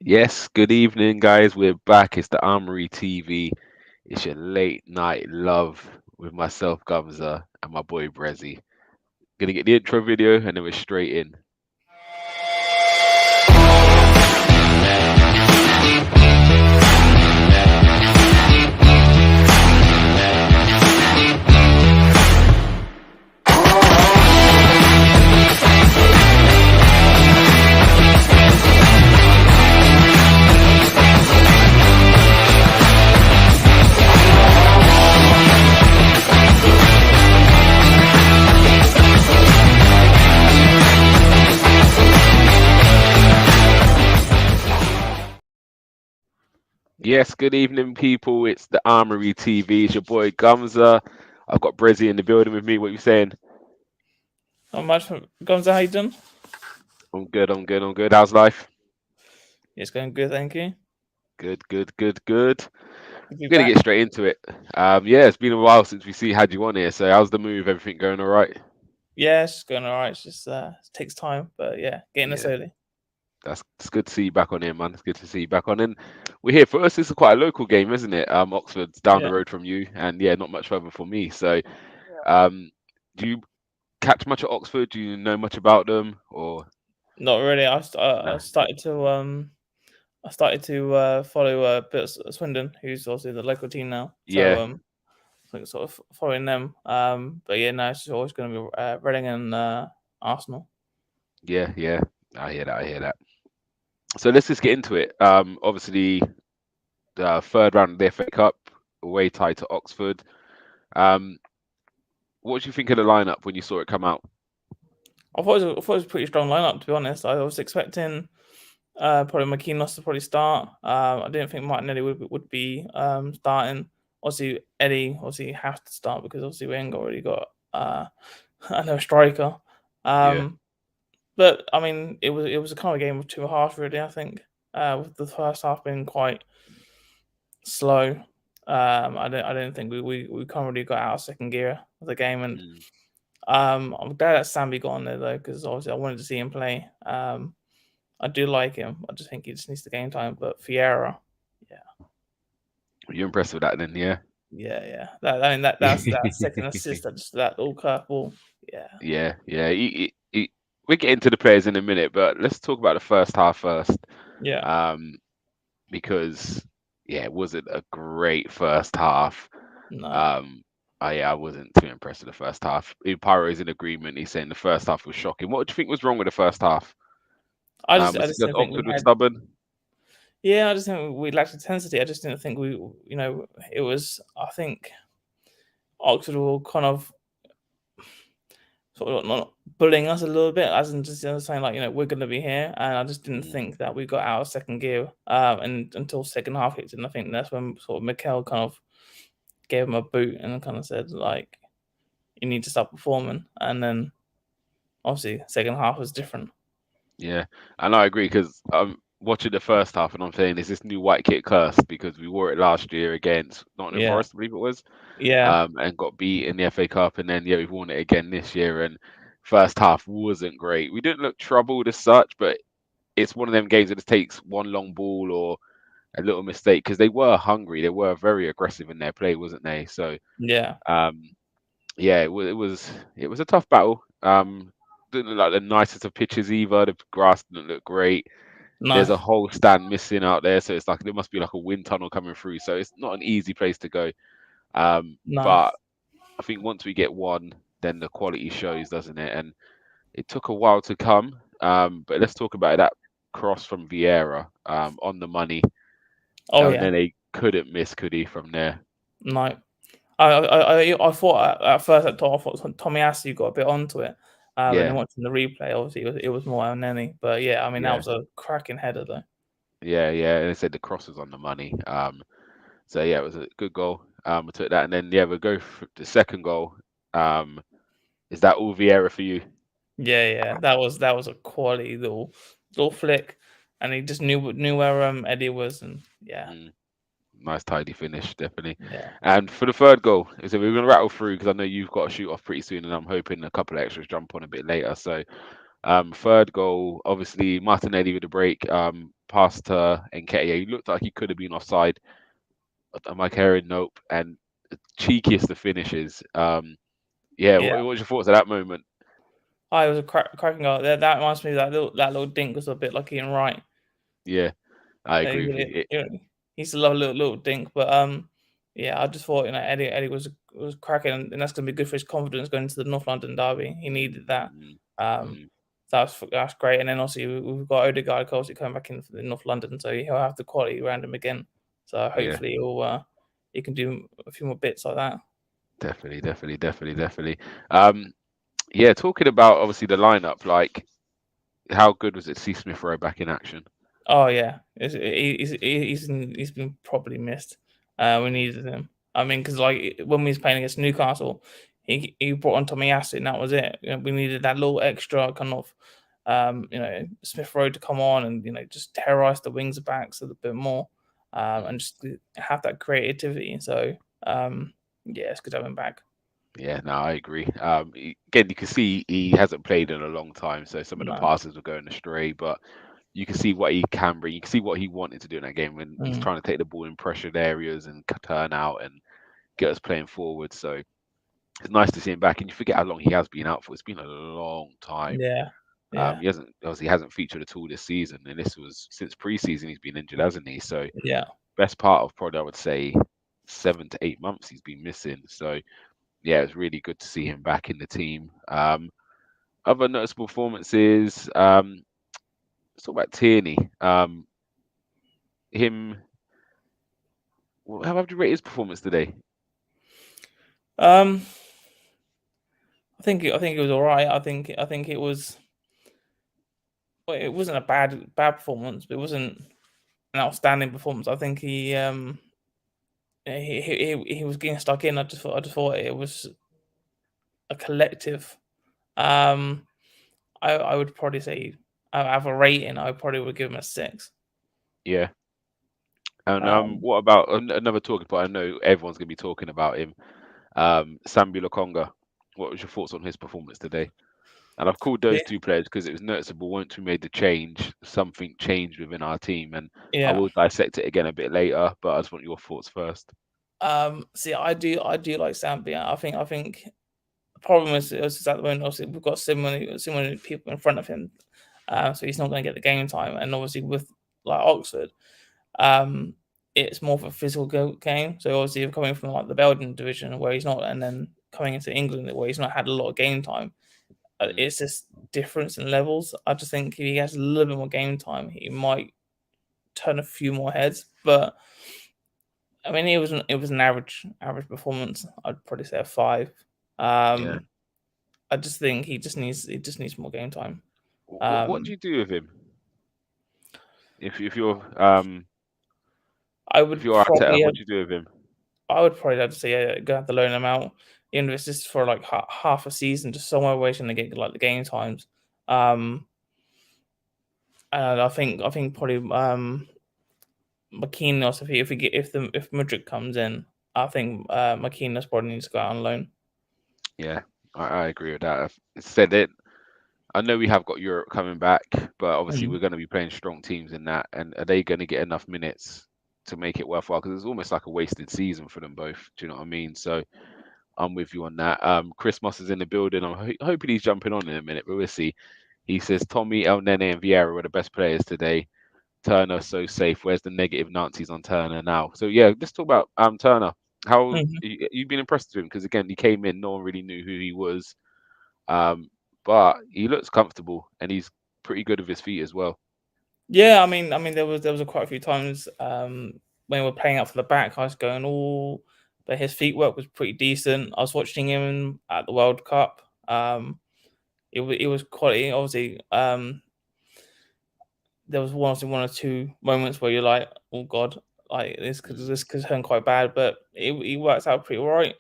Yes, good evening, guys. We're back. It's the Armoury TV. It's your late night love with myself, Gumsa, and my boy Brezzy. Gonna get the intro video and then we're straight in. Yes, good evening, people. It's the Armoury TV. It's your boy Gumsa. I've got Brezzy in the building with me. What you saying? Not much from Gumsa, how you doing? I'm good. I'm good. I'm good. How's life? It's going good, thank you. Good. Good. Good. Good. Good to be We're gonna back. get straight into it. Yeah, it's been a while since had you on here. So how's the move? Everything going all right? Yeah, it's going alright. It's just it takes time, but yeah, getting us Yeah. early. That's it's good to see you back on here, man. It's good to see you back on. And we're here for us. This is quite a local game, isn't it? Oxford's down the Yeah. road from you, and yeah, not much further from me. So, um, do you catch much at Oxford? Do you know much about them, or Not really. I nah? started to follow Bit Swindon, who's also the local team now. So Yeah, I think sort of following them. But yeah, no, it's always going to be Reading and Arsenal. yeah, yeah. I hear that. I hear that. So let's just get into it. Obviously, the third round of the FA Cup, away tie to Oxford. Um, what do you think of the lineup when you saw it come out? I thought it was a pretty strong lineup, to be honest. I was expecting probably McKenos to probably start. I didn't think Martinelli would be starting. Obviously, Eddie obviously has to start because obviously we ain't already got another striker. Yeah, Um, but I mean, it was a kind of game of two halves really. I think with the first half being quite slow. I don't think we kind of really got out of second gear of the game, and mm, I'm glad that Sambi got on there though because obviously I wanted to see him play. I do like him. I just think he just needs the game time. But Fiera, yeah, you're impressed with that, then? Yeah. yeah. I mean that's that second assist, that little curveball. Yeah, Yeah, yeah. We'll get into the players in a minute, but let's talk about the first half first. yeah, Um, because yeah, it wasn't a great first half. no. Um, I wasn't too impressed with the first half. Pyro's in agreement. He's saying the first half was shocking. What do you think was wrong with the first half? I Was it just just didn't think we Oxford was had. stubborn? Yeah, I just think we lacked intensity. I just didn't think it was. I think Oxford were kind of sort of not bullying us a little bit, as in just saying like we're going to be here, and I just didn't Mm, think that we got out of second gear, and until second half hit, and I think that's when sort of Mikel kind of gave him a boot and kind of said like you need to start performing, and then obviously second half was different. yeah, and I agree because I'm watching the first half and I'm saying, is this new white kit cursed? Because we wore it last year against Nottingham Yeah, Forest, I believe it was. yeah, And got beat in the FA Cup, and then yeah, we've won it again this year. And first half wasn't great. We didn't look troubled as such, but it's one of them games that just takes one long ball or a little mistake because they were hungry. They were very aggressive in their play, wasn't they? So yeah. um, yeah, it was a tough battle. Didn't look like the nicest of pitches either. The grass didn't look great. No, There's a whole stand missing out there, so it's like there must be like a wind tunnel coming through. So it's not an easy place to go. no. But I think once we get one, then the quality shows, doesn't it? And it took a while to come. But let's talk about that cross from Vieira on the money. Oh And yeah, then they couldn't miss, could he, from there? no. I thought at first I thought Tommy Asu got a bit onto it, and then Yeah, watching the replay, obviously it was more Elneny. But yeah, I mean that yeah, was a cracking header though. yeah, yeah. And they said the cross was on the money. So yeah, it was a good goal. We took that, and then yeah, we'll go for the second goal. Um, is that all Vieira for you? Yeah, that was a quality little flick, and he just knew where Eddie was, and yeah, Mm, nice tidy finish, definitely. yeah. And for the third goal, so we're gonna rattle through because I know you've got to shoot off pretty soon, and I'm hoping a couple of extras jump on a bit later. So Third goal, obviously Martinelli with the break, past Nketiah. He looked like he could have been offside. Am I carrying? Nope. And cheekiest of finishes. Yeah, Yeah. what was your thoughts at that moment? I was a cracking goal. That reminds me of that little dink was a bit like Ian Wright. Yeah, I agree with He, you. he, he used to love a little dink, but yeah, I just thought Eddie was cracking, and that's gonna be good for his confidence going into the North London derby. He needed that. Mm, Um, mm, that's great. And then also we've got Odegaard obviously coming back in for the North London, so he'll have the quality around him again. So yeah, hopefully he can do a few more bits like that. definitely, definitely, definitely, definitely. Um, yeah, talking about obviously the lineup, like how good was it to see Smith Rowe back in action? Oh yeah, he's been properly missed. We Mm, needed him. I mean, because like when we was playing against Newcastle, he brought on Tommy Asit, and that was it. We needed that little extra kind of, Smith Rowe to come on and just terrorize the wings backs a little bit more, mm. and just have that creativity. So yeah, it's good to have him back. Yeah, no, I agree. Again, you can see he hasn't played in a long time, so some of the No, passes were going astray, but you can see what he can bring. You can see what he wanted to do in that game when he's mm, trying to take the ball in pressured areas and turn out and get us playing forward. So it's nice to see him back. And you forget how long he has been out for. It's been a long time. yeah, yeah, He hasn't featured at all this season, and this was since preseason he's been injured, hasn't he? So yeah. best part of probably I would say 7 to 8 months he's been missing. So yeah, it's really good to see him back in the team. Other noticeable performances. Let's talk about Tierney. Him. How have you rate his performance today? Um, I think it was all right. I think it was. Well, it wasn't a bad performance, but it wasn't an outstanding performance. I think he was getting stuck in. I just thought it was a collective. Um, I would probably say I have a rating. I probably would give him a 6. Yeah. And Um, what about another talking point? I know everyone's gonna be talking about him. Sambi Lokonga. What was your thoughts on his performance today? And I've called those yeah, two players because it was noticeable once we made the change, something changed within our team, and I yeah. will dissect it again a bit later. But I just want your thoughts first. See, I do like Zambia. I think the problem is at the moment. Obviously, we've got so many people in front of him, so he's not going to get the game time. And obviously, with like Oxford, um, it's more of a physical game. So obviously, you're coming from like the Belgian division where he's not, and then coming into England where he's not had a lot of game time. Mm, It's just difference in levels. I just think if he has a little bit more game time, he might turn a few more heads. But I mean, it was an average performance. I'd probably say a 5. yeah. Um, I just think he just needs more game time. What do Um, you do with him if you're I if would you're Arteta? probably What do you do with him? I would probably have to say go have to loan him out. Even if it's just for like half a season, just somewhere where he's going to get like the game times. Um, and I think probably McKean if Madrid comes in, I think McKean probably needs to go out on loan. Yeah, I agree with that. I've said it. I know we have got Europe coming back, but obviously Mm. we're going to be playing strong teams in that. And are they going to get enough minutes to make it worthwhile? Because it's almost like a wasted season for them both. Do you know what I mean? So I'm with you on that. Chris Moss is in the building. I'm hoping he's jumping on in a minute, but we'll see. He says Tommy, Elneny, and Vieira were the best players today. Turner so safe. Where's the negative Nazis on Turner now? So yeah, let's talk about Turner. How Mhm. you've been impressed with him? Because again, he came in, no one really knew who he was. Um, but he looks comfortable and he's pretty good with his feet as well. Yeah, I mean, there was quite a few times when we were playing out for the back, I was going, oh, but his feet work was pretty decent. I was watching him at the World Cup. It was quality. Obviously, there was one or two moments where you're like, oh god, like Mm, this could turn quite bad, but it worked out pretty all right.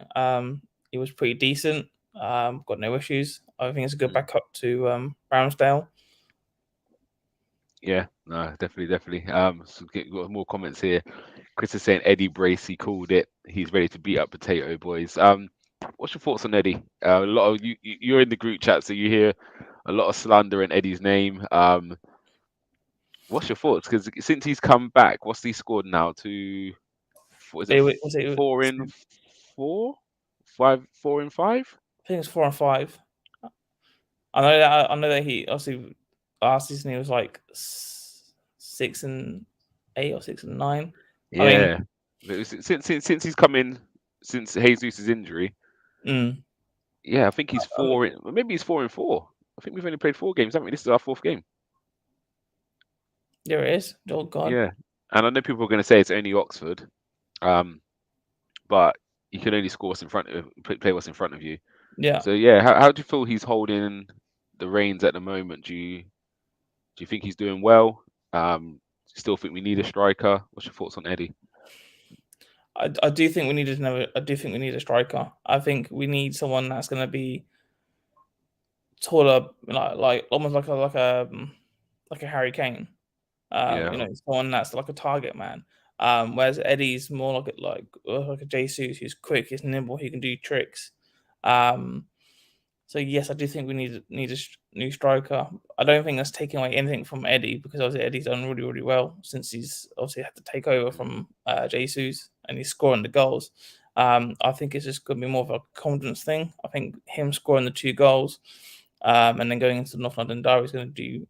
It was pretty decent. Got no issues. I think it's a good mm. backup to Ramsdale. Yeah, no, definitely, definitely. So got more comments here. Chris is saying Eddie Brace, he called it. He's ready to beat up Potato Boys. What's your thoughts on Eddie? A lot of you're in the group chat, so you hear a lot of slander in Eddie's name. What's your thoughts? Because since he's come back, what's he scored now? To what is it? Was it? Four in four, five, 4 in 5. I think it's 4 and 5. I know that he obviously last season he was like 6 and 8 or 6 and 9. I mean, Yeah, since he's come in, since Jesus' injury. mm, Yeah, I think he's I mean, maybe he's 4 in 4. I think we've only played 4 games, haven't we? This is our 4th game. there it is. Oh God, Yeah, and I know people are going to say it's only Oxford, um, but you can only score what's in front of play what's in front of you. yeah. So yeah, how do you feel he's holding the reins at the moment? Do you think he's doing well? Still think we need a striker. What's your thoughts on Eddie? I do think we need I do think we need a striker. I think we need someone that's going to be taller, like almost like a Harry Kane. Yeah, Someone that's like a target man. Whereas Eddie's more like a Jesus who's quick, he's nimble, he can do tricks. Um, so yes, I do think we need a new striker. I don't think that's taking away anything from Eddie because obviously Eddie's done really really well since he's obviously had to take over mm, from Jesus and he's scoring the goals. I think it's just going to be more of a confidence thing. I think him scoring the 2 goals and then going into the North London Derby is going to do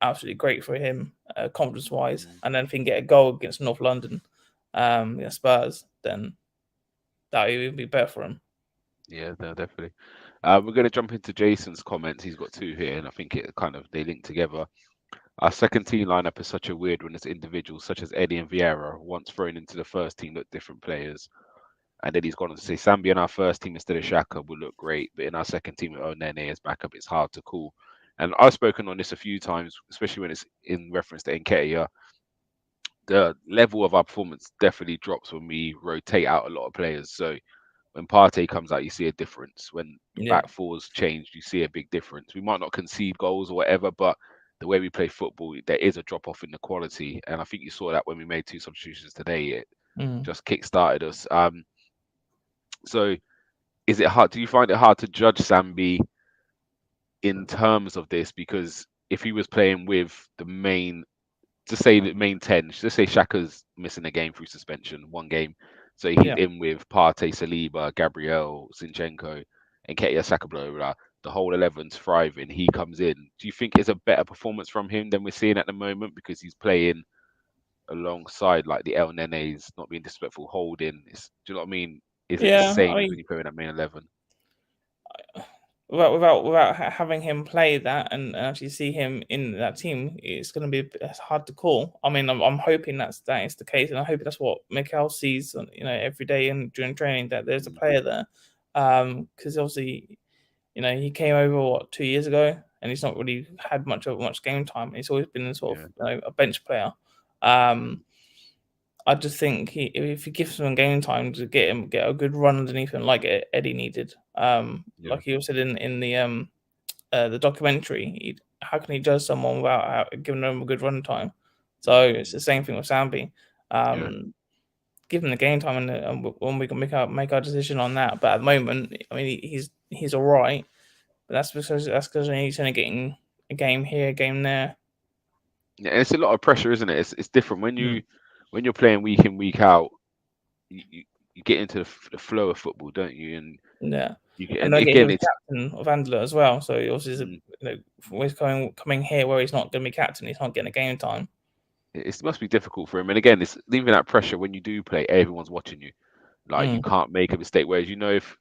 absolutely great for him, confidence wise. mm. And then if he can get a goal against North London, Spurs, then that would even be better for him. Yeah, no, definitely. We're going to jump into Jason's comments. He's got 2 here, and I think they link together. Our second team lineup is such a weird one as individuals such as Eddie and Vieira, once thrown into the first team, look different players. And then he's gone on to say Sambi in our first team instead of Shaka would look great, but in our second team with Elneny as backup, it's hard to call. And I've spoken on this a few times, especially when it's in reference to Nketiah. The level of our performance definitely drops when we rotate out a lot of players. So when Partey comes out, you see a difference. When your Yeah. back four's changed, you see a big difference. We might not concede goals or whatever, but the way we play football, there is a drop off in the quality. And I think you saw that when we made 2 substitutions today. It Mm. just kick started us. So is it hard? Do you find it hard to judge Sambi in terms of this? Because if he was playing with the main, just say the main 10, just say Shaka's missing a game through suspension, 1 game. So he's Yeah. in with Partey, Saliba, Gabriel, Zinchenko, and Nketiah, Saka, blah, blah, blah. The whole 11's thriving. He comes in. Do you think it's a better performance from him than we're seeing at the moment because he's playing alongside like the Elneny's, not being disrespectful, holding? Do you know what I mean? Is it the Yeah. I same as mean, when you put in that main 11? without having him play that and actually see him in that team, it's going to be it's hard to call. I mean, I'm hoping that is the case, and I hope that's what Mikel sees, every day and during training that there's a Mm, player there. Because obviously, he came over 2 years ago, and he's not really had much game time. He's always been sort of yeah. a bench player. Mm, I just think if he gives him game time to get a good run underneath him, like Eddie needed, yeah. like he said in the documentary, how can he judge someone without giving them a good run time? So it's the same thing with Sambi. Yeah. Um, give him the game time, and when we can make our decision on that. But at the moment, I mean, he's all right, but that's because he's only getting a game here, a game there. Yeah, and it's a lot of pressure, isn't it? It's different when Mm. you're playing week in week out. You, you, you get into the flow of football, don't you? And Yeah. you get, And and they get again, him it's captain of Andler as well. So he also is mm, he's coming here where he's not going to be captain. He's not getting a game time. it must be difficult for him. And again, it's leaving that pressure when you do play. Everyone's watching you. Like you Mm. can't make a mistake. Whereas if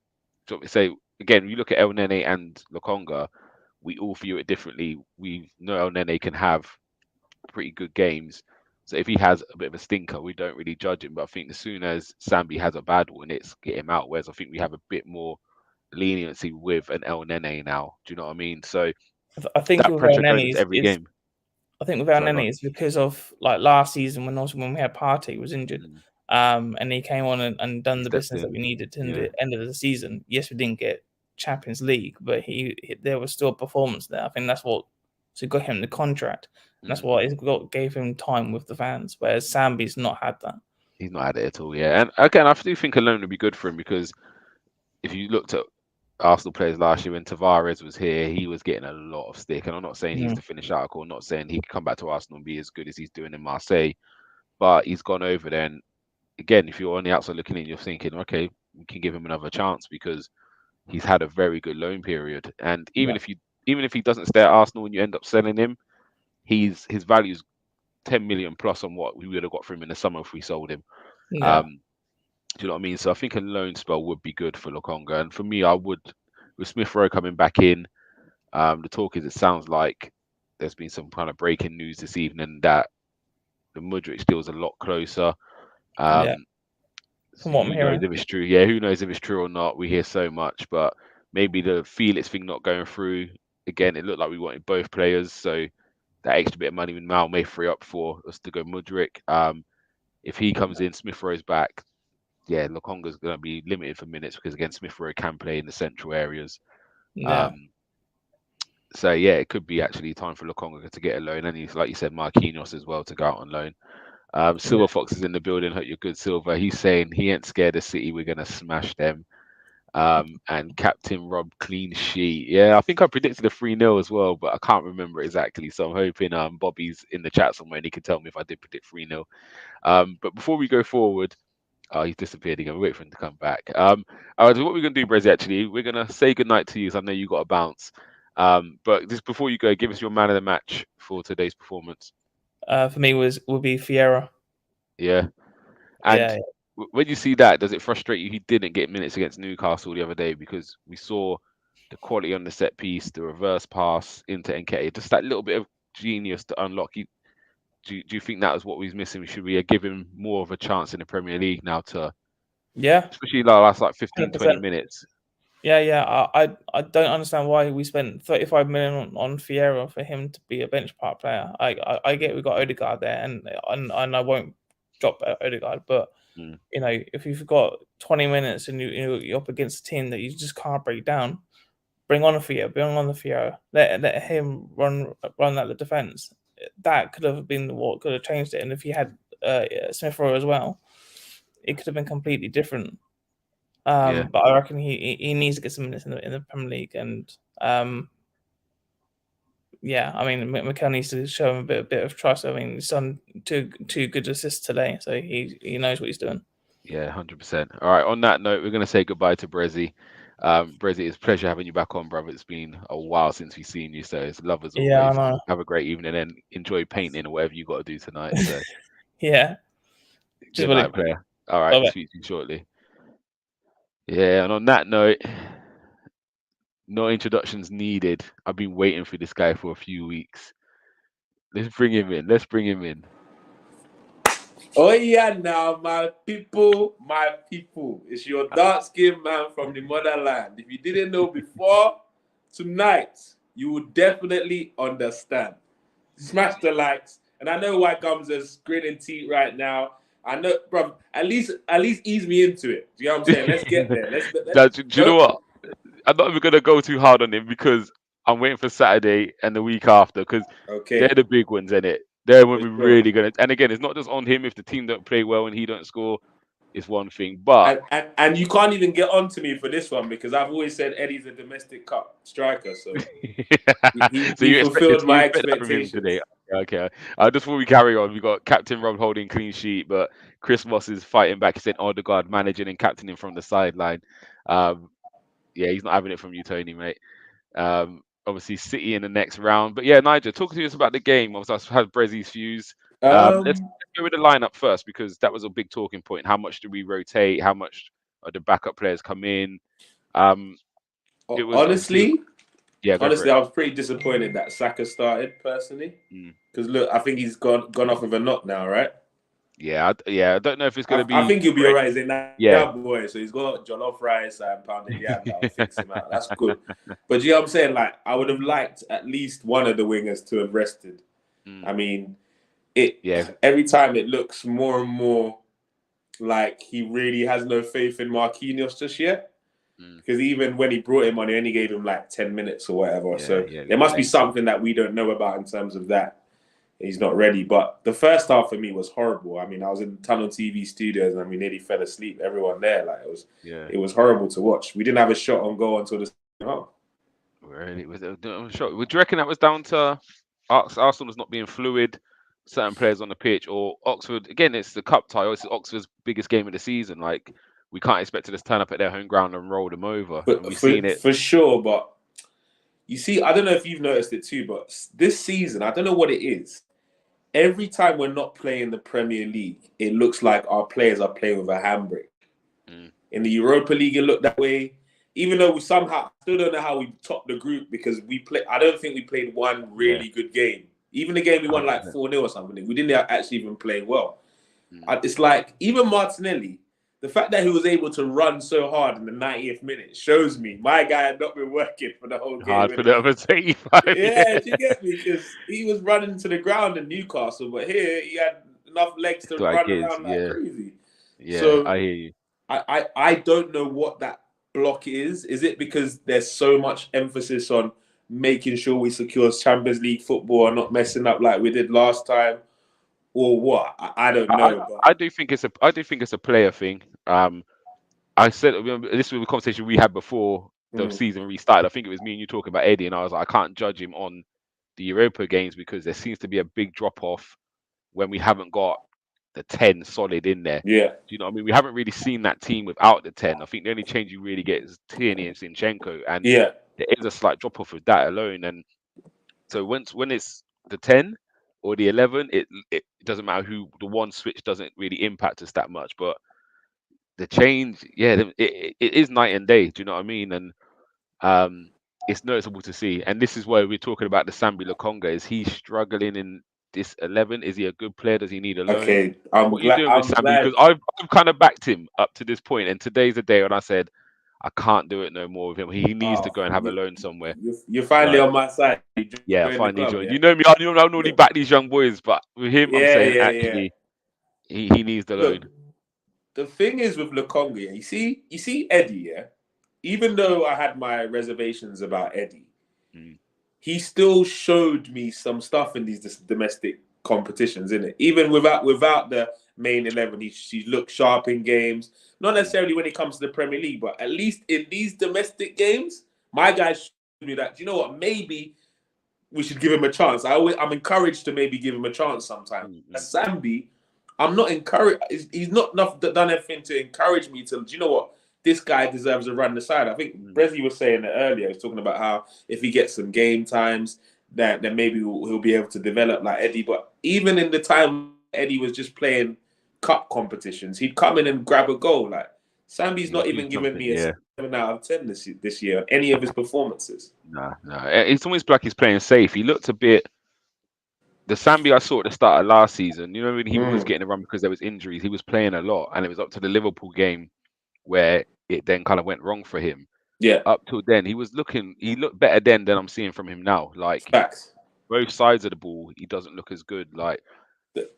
say again, you look at El Nene and Lokonga, we all view it differently. We know El Nene can have pretty good games. So if he has a bit of a stinker, we don't really judge him. But I think as soon as Sambi has a bad one, it's get him out. Whereas I think we have a bit more leniency with an El Nene now. Do you know what I mean? So I think that with pressure goes Elneny into every is game. I think with Sorry, go on. Elneny it's because of like last season when we had Partey was injured, Mm, and he came on and done he the stepped business that in. we needed in Yeah. the end of the season. Yes, we didn't get Champions League, but there was still a performance there. I think that's what got him the contract, and that's Mm. what gave him time with the fans. Whereas Sambi's not had that. He's not had it at all. Yeah. And again, I do think a loan would be good for him because if you looked at Arsenal players last year when Tavares was here, he was getting a lot of stick. And I'm not saying he's Mm. the finished article, I'm not saying he could come back to Arsenal and be as good as he's doing in Marseille, but he's gone over there. And again, if you're on the outside looking in, you're thinking, okay, we can give him another chance because he's had a very good loan period. And Yeah. even if he doesn't stay at Arsenal and you end up selling him, his value's 10 million plus on what we would have got for him in the summer if we sold him. Yeah. Um, do you know what I mean? So I think a loan spell would be good for Lokonga. And for me, I would, with Smith Rowe coming back in, the talk is it sounds like there's been some kind of breaking news this evening that the Mudryk deal is a lot closer. Yeah. Um, From what I'm who knows hearing. if it's true? Yeah, who knows if it's true or not? We hear so much, but maybe the Felix thing not going through. Again, it looked like we wanted both players, so that extra bit of money with Mal may free up for us to go Mudryk. If he comes in, Smith Rowe's back. Yeah, Lokonga's going to be limited for minutes because again, Smith Rowe can play in the central areas. Yeah. Um, so yeah, it could be actually time for Lokonga to get a loan, and he's like you said, Marquinhos as well to go out on loan. Yeah. Silver Fox is in the building. Hope you're good, Silver. He's saying he ain't scared of City. We're gonna smash them. And Captain Rob clean sheet. Yeah, I think I predicted a 3-0 as well, but I can't remember exactly. So I'm hoping Bobby's in the chat somewhere and he can tell me if I did predict 3-0. But before we go forward, oh, he's disappeared again. We wait for him to come back. All right, so what we're gonna do, Brezzy, actually, we're gonna say goodnight to you. So I know you got to bounce. But just before you go, give us your man of the match for today's performance. For me would be Fiera. Yeah. And Yeah. when you see that, does it frustrate you he didn't get minutes against Newcastle the other day? Because we saw the quality on the set piece, the reverse pass into Nketiah, just that little bit of genius to unlock. Do you think that was what we was missing? Should we give him more of a chance in the Premier League now to, Yeah. especially the last like 15, 20 100%. minutes? Yeah. I don't understand why we spent 35 million on Fiera for him to be a bench part player. I get we got Odegaard there, and I won't drop Odegaard, but Mm, you know, if you've got 20 minutes and you're up against a team that you just can't break down, bring on the Fiera, let him run at the defense. That could have been what could have changed it. And if you had Smith Rowe as well, it could have been completely different. yeah, But I reckon he needs to get some minutes in the Premier League, and yeah, I mean, Mikel needs to show him a bit of trust. I mean, he's done two good assists today, so he knows what he's doing. yeah, 100%. All right, on that note, we're going to say goodbye to Brezzy. Brezzy, it's a pleasure having you back on, brother. It's been a while since we've seen you, so it's love as Yeah, I always. know. Have a great evening and enjoy painting or whatever you got to do tonight. So, Yeah, just good what night, it. player. All right, Love it. speak to you shortly. Yeah, and on that note, no introductions needed. I've been waiting for this guy for a few weeks. Let's bring him in. Let's bring him in. Oh yeah, now my people. It's your dark-skinned man from the motherland. If you didn't know before, tonight you will definitely understand. Smash the likes, and I know why Gumsa's gritting teeth right now. I know, bro. At least ease me into it. Do you know what I'm saying? Let's get there. Let's Do you know don't. what? I'm not even gonna go too hard on him because I'm waiting for Saturday and the week after because they're Okay, the big ones, in it. They're when for we're sure. really gonna. And again, it's not just on him. If the team don't play well and he don't score, it's one thing. But And you can't even get on to me for this one because I've always said Eddie's a domestic cup striker, so so he fulfilled you my expect that from him expectations. today. Okay. Just before we carry on, we got Captain Rob holding clean sheet, but Chris Moss is fighting back. He said Odegaard managing and captaining from the sideline. Yeah, he's not having it from you, Tony, mate. Obviously City in the next round. But yeah, Nigel, talk to us about the game. Obviously, I've had Brezzy's views. Let's go with the lineup first because that was a big talking point. How much do we rotate? How much are the backup players come in? It was obviously, Honestly, yeah, go for it. I was pretty disappointed that Saka started personally because look, I think he's gone off with a knock now, right? Yeah, I don't know if it's going to I be think he'll be great. all right. He's a now boy, so he's got jollof rice and pounded yam that'll fix him out. That's good. But you know what I'm saying? Like, I would have liked at least one of the wingers to have rested. I mean, every time it looks more and more like he really has no faith in Marquinhos just yet. Because even when he brought him on, he only gave him like 10 minutes or whatever. Yeah, so yeah, there must be late. something that we don't know about in terms of that. he's not ready. But the first half for me was horrible. I mean, I was in Tunnel TV studios and we nearly fell asleep. Everyone there, like it was horrible to watch. We didn't have a shot on goal until the second half. Really, was I'm shocked. Would you reckon that was down to Arsenal's not being fluid, certain players on the pitch, or Oxford? Again, it's the cup tie. It's Oxford's biggest game of the season. Like, we can't expect to just turn up at their home ground and roll them over. But and we've seen it for sure. But you see, I don't know if you've noticed it too, but this season, I don't know what it is. Every time we're not playing the Premier League, it looks like our players are playing with a handbrake. In the Europa League, it looked that way. Even though we somehow still don't know how we topped the group because I don't think we played one really good game. Even the game we won like 4-0 or something, we didn't actually even play well. It's like, even Martinelli, the fact that he was able to run so hard in the 90th minute shows me my guy had not been working for the whole game. Hard for the other 85. Yeah, you get me? Because he was running to the ground in Newcastle, but here he had enough legs to run around like crazy. Yeah, so I hear you. I don't know what that block is. Is it because there's so much emphasis on making sure we secure Champions League football and not messing up like we did last time, or what? I don't know. I do think it's a player thing. I said this was a conversation we had before the season restarted. I think it was me and you talking about Eddie, and I was like, I can't judge him on the Europa games because there seems to be a big drop off when we haven't got the 10 solid in there. Yeah. Do you know what I mean? We haven't really seen that team without the 10. I think the only change you really get is Tierney and Zinchenko, and there is a slight drop off with that alone. And so when it's the 10 or the 11, it doesn't matter who the one switch doesn't really impact us that much. But the change, it is night and day. Do you know what I mean? And it's noticeable to see. And this is where we're talking about the Sambi Lokonga. Is he struggling in this 11? Is he a good player? Does he need a loan? Okay, What are you doing with Sambi? Because I've kind of backed him up to this point, and today's the day when I said I can't do it no more with him. He needs to go and have a loan somewhere. You're finally on my side. Yeah, I finally joined. Yeah? You know me, I normally back these young boys, but with him, I'm saying actually he needs the loan. The thing is with Lokonga, you see Eddie, even though I had my reservations about Eddie, he still showed me some stuff in these domestic competitions, innit? Even without the main 11, he looked sharp in games. Not necessarily when it comes to the Premier League, but at least in these domestic games, my guy showed me that, you know what, maybe we should give him a chance. I'm encouraged to maybe give him a chance sometimes. Sambi, I'm not encouraged. He's not done anything to encourage me to, do you know what? This guy deserves a run the side. I think Brezzy was saying it earlier. He was talking about how if he gets some game times, then maybe he'll be able to develop like Eddie. But even in the time Eddie was just playing cup competitions, he'd come in and grab a goal. Like Sambi's not even giving me a 7 out of 10 this year on any of his performances. No. It's almost like he's playing safe. He looked a bit. The Sambi I saw at the start of last season, you know, when he was getting a run because there was injuries, he was playing a lot, and it was up to the Liverpool game where it then kind of went wrong for him. Yeah. Up till then, he looked better then than I'm seeing from him now. Like Facts. Both sides of the ball, he doesn't look as good. Like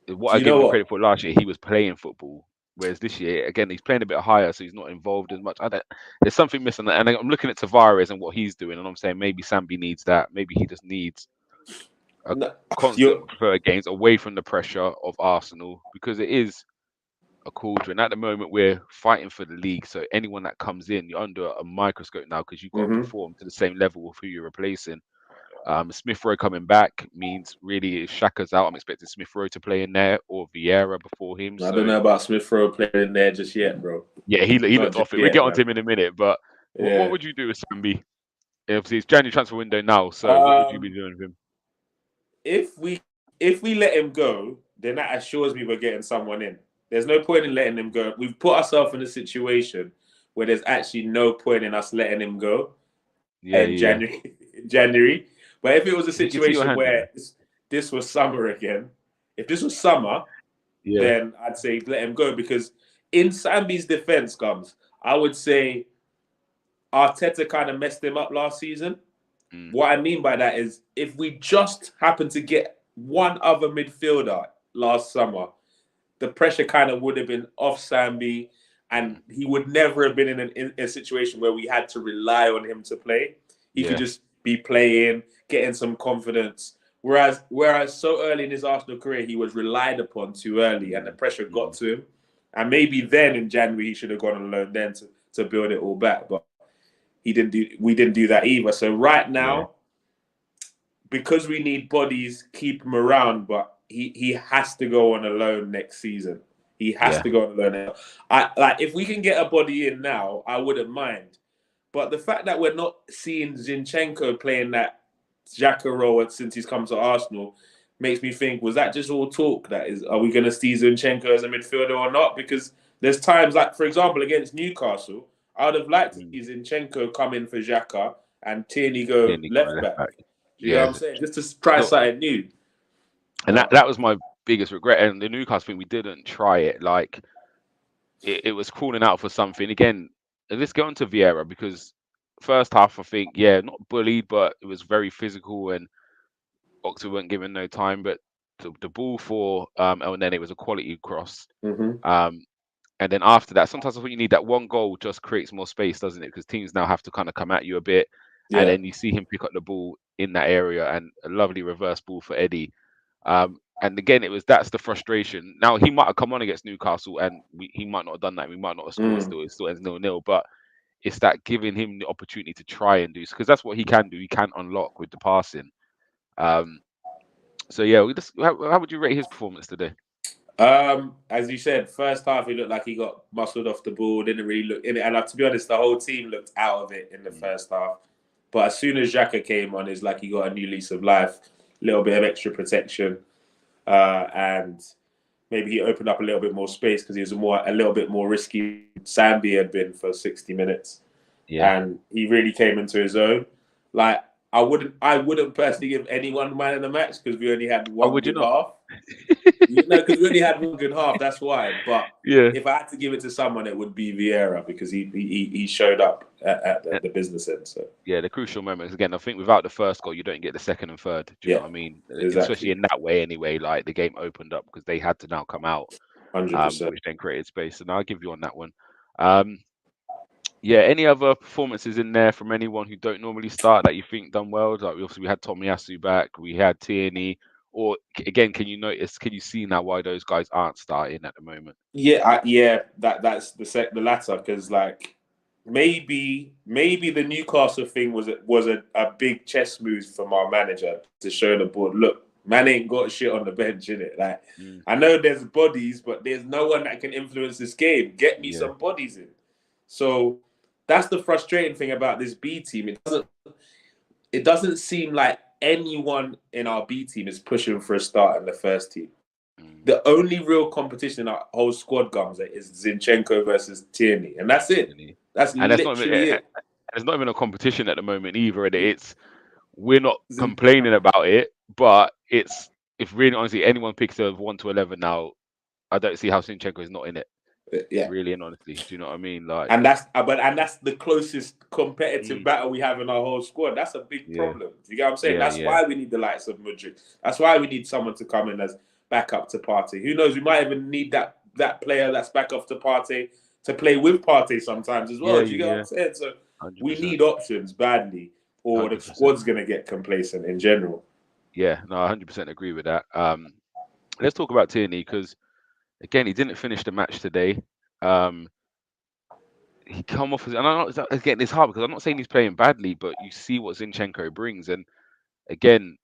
what I gave him credit for last year, he was playing football. Whereas this year, again, he's playing a bit higher, so he's not involved as much. There's something missing. And I'm looking at Tavares and what he's doing, and I'm saying maybe Sambi needs that. Maybe he just needs a constant preferred games away from the pressure of Arsenal, because it is a cauldron. At the moment, we're fighting for the league, so anyone that comes in, you're under a microscope now because you've got to perform to the same level of who you're replacing. Smith Rowe coming back means really if Xhaka's out, I'm expecting Smith Rowe to play in there or Vieira before him. I don't know about Smith Rowe playing in there just yet, bro. Yeah, he looked off it. We'll get on to him in a minute, but what would you do with Sambi? Obviously, it's January transfer window now, so what would you be doing with him? If we let him go, then that assures me we're getting someone in. There's no point in letting him go. We've put ourselves in a situation where there's actually no point in us letting him go in January. But if it was a situation where this was summer again, if this was summer, then I'd say let him go, because in Sambi's defense, I would say Arteta kind of messed him up last season. What I mean by that is if we just happened to get one other midfielder last summer, the pressure kind of would have been off Sambi, and he would never have been in a situation where we had to rely on him to play. He could just be playing, getting some confidence. Whereas so early in his Arsenal career, he was relied upon too early, and the pressure got to him. And maybe then in January he should have gone on loan then to build it all back, but we didn't do that either. So right now, because we need bodies, keep him around, but he has to go on a loan next season. He has to go on a loan. If we can get a body in now, I wouldn't mind. But the fact that we're not seeing Zinchenko playing that Xhaka role since he's come to Arsenal makes me think, was that just all talk? Are we going to see Zinchenko as a midfielder or not? Because there's times, like, for example, against Newcastle, I would have liked to see Zinchenko come in for Xhaka and Tierney go left back. You know what I'm saying? Just to try something new. And that was my biggest regret. And the Newcastle thing, we didn't try it. Like, it was calling out for something. Again, let's go on to Vieira, because first half, I think, not bullied, but it was very physical and Oxford weren't given no time. But the ball for Elneny was a quality cross. And then after that, sometimes I think you need that one goal just creates more space, doesn't it? Because teams now have to kind of come at you a bit. And then you see him pick up the ball in that area, and a lovely reverse ball for Eddie. And again, that's the frustration. Now, he might have come on against Newcastle and he might not have done that. We might not have scored still. It still ends 0-0. But it's that giving him the opportunity to try and do, because that's what he can do. He can unlock with the passing. So, how would you rate his performance today? As you said, first half, he looked like he got muscled off the ball, didn't really look in it. And to be honest, the whole team looked out of it in the first half. But as soon as Xhaka came on, it's like he got a new lease of life, a little bit of extra protection. And maybe he opened up a little bit more space because he was a little bit more risky. Sambi had been for 60 minutes. And he really came into his own. Like, I wouldn't personally give anyone man in the match because we only had one good half. Because we only had one good half. That's why. But if I had to give it to someone, it would be Vieira, because he showed up at the business end. So the crucial moments. Again, I think without the first goal, you don't get the second and third. Do you know what I mean? Exactly. Especially in that way, anyway. Like, the game opened up because they had to now come out, 100%. which then created space. And I'll give you on that one. Any other performances in there from anyone who don't normally start that you think done well? Like, we had Tomiyasu back, we had Tierney. Or again, can you see now why those guys aren't starting at the moment? That's the latter, because like maybe the Newcastle thing was a big chess move from our manager to show the board, look, man ain't got shit on the bench, innit? Like, I know there's bodies, but there's no one that can influence this game. Get me some bodies in. So that's the frustrating thing about this B team. It doesn't seem like anyone in our B team is pushing for a start in the first team. The only real competition in our whole squad, Gumsa, is Zinchenko versus Tierney, and that's it. That's literally it. It's not even a competition at the moment either. We're not complaining about it, but if really honestly anyone picks a 1 to 11 now, I don't see how Zinchenko is not in it. Really and honestly, do you know what I mean? Like, and that's the closest competitive battle we have in our whole squad. That's a big problem. You get what I'm saying? That's why we need the likes of Mudryk. That's why we need someone to come in as backup to Partey. Who knows? We might even need that player that's backup to Partey to play with Partey sometimes as well. Do you get what I'm saying? So 100%. We need options badly, or 100%. The squad's gonna get complacent in general. Yeah, no, 100% agree with that. Let's talk about Tierney, because again, he didn't finish the match today. He come off, and again, it's hard because I'm not saying he's playing badly, but you see what Zinchenko brings. And again,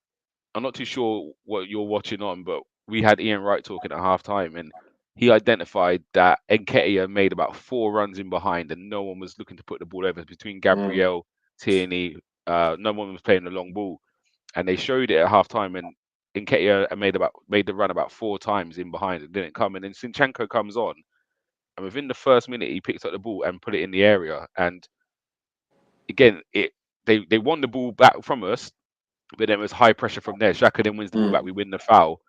I'm not too sure what you're watching on, but we had Ian Wright talking at halftime, and he identified that Nketiah made about 4 runs in behind, and no one was looking to put the ball over between Gabriel, Tierney. No one was playing the long ball, and they showed it at halftime. And Nketiah made the run about 4 times in behind. It didn't come, and then Zinchenko comes on, and within the first minute, he picked up the ball and put it in the area. And again, they won the ball back from us, but then it was high pressure from there. Xhaka then wins the ball back. We win the foul.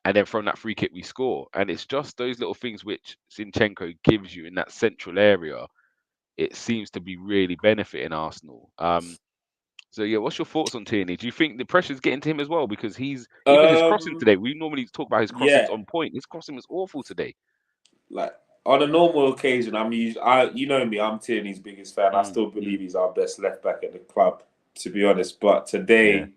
And then from that free kick, we score. And it's just those little things which Zinchenko gives you in that central area. It seems to be really benefiting Arsenal. So, what's your thoughts on Tierney? Do you think the pressure's getting to him as well? Because even his crossing today, we normally talk about his crossings on point. His crossing was awful today. Like, on a normal occasion, you know me, I'm Tierney's biggest fan. I still believe he's our best left back at the club, to be honest. But today,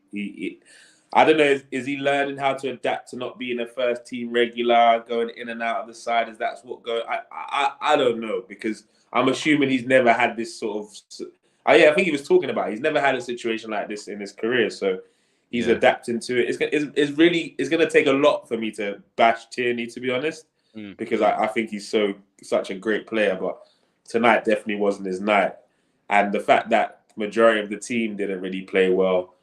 I don't know. Is he learning how to adapt to not being a first team regular, going in and out of the side? Is that's what go? I don't know, because I'm assuming he's never had this sort of. I think he was talking about. He's never had a situation like this in his career, so he's adapting to it. It's going to take a lot for me to bash Tierney, to be honest, because I think he's such a great player. But tonight definitely wasn't his night, and the fact that majority of the team didn't really play well.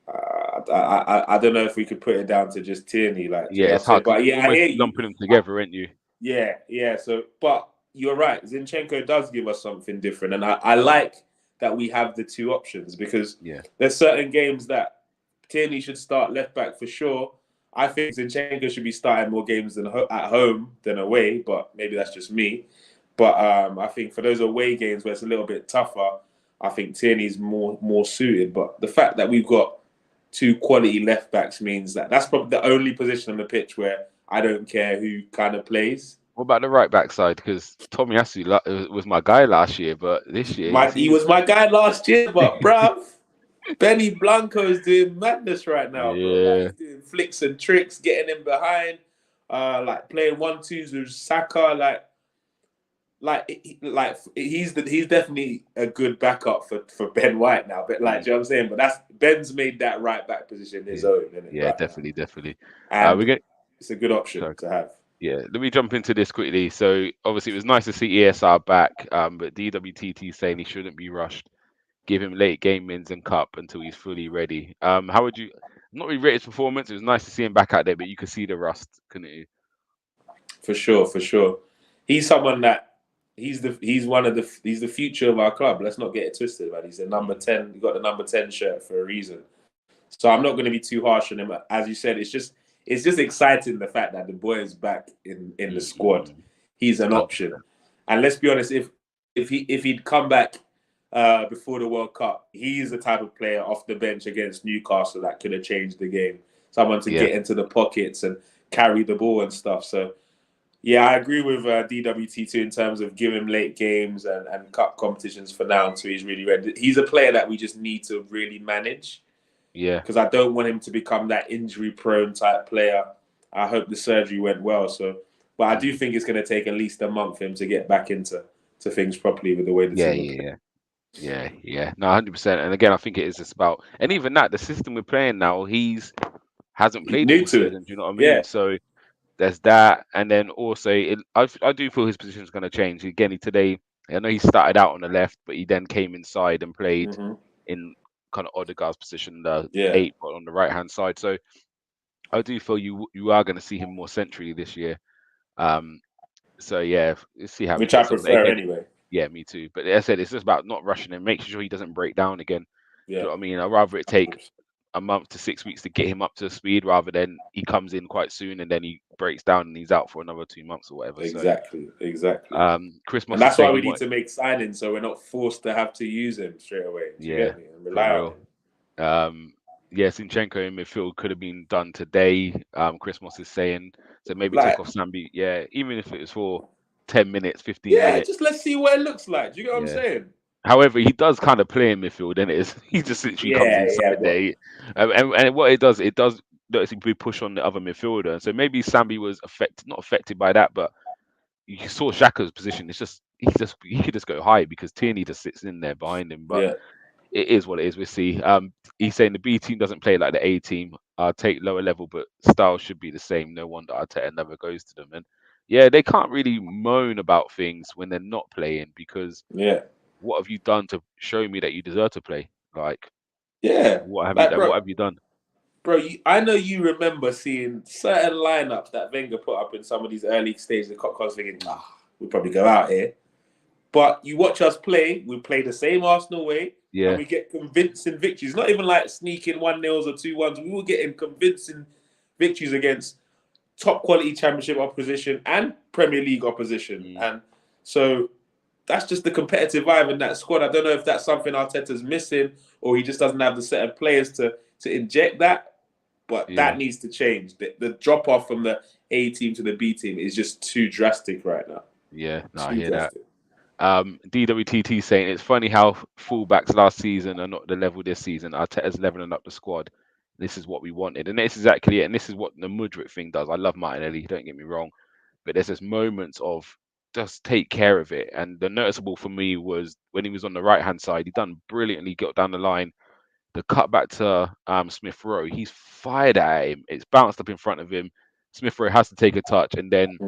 I don't know if we could put it down to just Tierney, like, it's hard. But yeah, I hear you. Lumping them together, ain't you? Yeah. So, but you're right. Zinchenko does give us something different, and I like that we have the two options, because there's certain games that Tierney should start left back for sure. I think Zinchenko should be starting more games than at home than away, but maybe that's just me. But I think for those away games where it's a little bit tougher, I think Tierney's more suited. But the fact that we've got two quality left backs means that that's probably the only position on the pitch where I don't care who kind of plays. What about the right back side? Because Tomiyasu was my guy last year, but this year he was my guy last year. But bruv, Benny Blanco's doing madness right now, bro. Like, he's doing flicks and tricks, getting in behind, like playing 1-2s with Saka, he's definitely a good backup for Ben White now. But like, do you know what I'm saying? But Ben's made that right back position his own, isn't it? Yeah, right definitely. And it's a good option to have. Yeah, let me jump into this quickly. So obviously it was nice to see ESR back, but DWTT saying he shouldn't be rushed. Give him late game wins and cup until he's fully ready. How would you? Not really rate his performance. It was nice to see him back out there, but you could see the rust, couldn't you? For sure. He's someone that he's the future of our club. Let's not get it twisted, man. He's the number 10. He got the number 10 shirt for a reason. So I'm not going to be too harsh on him. As you said, it's just exciting, the fact that the boy is back in the squad. He's an option. And let's be honest, if he'd come back before the World Cup, he's the type of player off the bench against Newcastle that could have changed the game. Someone to get into the pockets and carry the ball and stuff. So yeah, I agree with DWT2 in terms of giving him late games and cup competitions for now until he's really ready. He's a player that we just need to really manage. Yeah. Because I don't want him to become that injury-prone type player. I hope the surgery went well. But I do think it's going to take at least a month for him to get back into things properly with the way the team Yeah. No, 100%. And again, I think it is just about, and even that, the system we're playing now, hasn't played all season. Do you know what I mean? Yeah. So there's that, and then also I do feel his position is going to change again. Today, I know he started out on the left, but he then came inside and played in kind of Odegaard's position, the 8, but on the right hand side. So I do feel you are going to see him more centrally this year. So yeah, let's see how. Which I prefer anyway. Yeah, me too. But as I said, it's just about not rushing him, making sure he doesn't break down again. Yeah. Do you know what I mean? I'd rather it take a month to 6 weeks to get him up to speed rather than he comes in quite soon and then he breaks down and he's out for another 2 months or whatever. Exactly. Chris Moss, and that's why we need to make signings so we're not forced to have to use him straight away. And rely on him. Zinchenko in midfield could have been done today. Chris Moss is saying, so maybe take off Sambi. Yeah, even if it was for 10 minutes, 15 minutes. Yeah, just let's see what it looks like. Do you get what I'm saying? However, he does kind of play in midfield, and he just literally comes inside there. And what it does noticeably push on the other midfielder. And so maybe Sambi was not affected by that, but you saw Xhaka's position. It's just he could just go high because Tierney just sits in there behind him. But it is what it is. We'll see. He's saying the B team doesn't play like the A team. Take lower level, but style should be the same. No wonder Arteta never goes to them. And yeah, they can't really moan about things when they're not playing because what have you done to show me that you deserve to play? What have you done? Bro, I know you remember seeing certain lineups that Wenger put up in some of these early stages of Cockcross thinking, we'll probably go out here. But you watch us play, we play the same Arsenal way, and we get convincing victories. Not even like sneaking 1-0s or 2-1s. We were getting convincing victories against top quality championship opposition and Premier League opposition. And so that's just the competitive vibe in that squad. I don't know if that's something Arteta's missing or he just doesn't have the set of players to inject that. But that needs to change. The drop-off from the A team to the B team is just too drastic right now. Yeah, I hear that. DWTT saying it's funny how fullbacks last season are not the level this season. Arteta's leveling up the squad. This is what we wanted, and this is exactly it. And this is what the Mudryk thing does. I love Martinelli. Don't get me wrong, but there's this moments of just take care of it. And the noticeable for me was when he was on the right hand side. He done brilliantly. Got down the line. The cut back to Smith Rowe. He's fired at him. It's bounced up in front of him. Smith Rowe has to take a touch, and then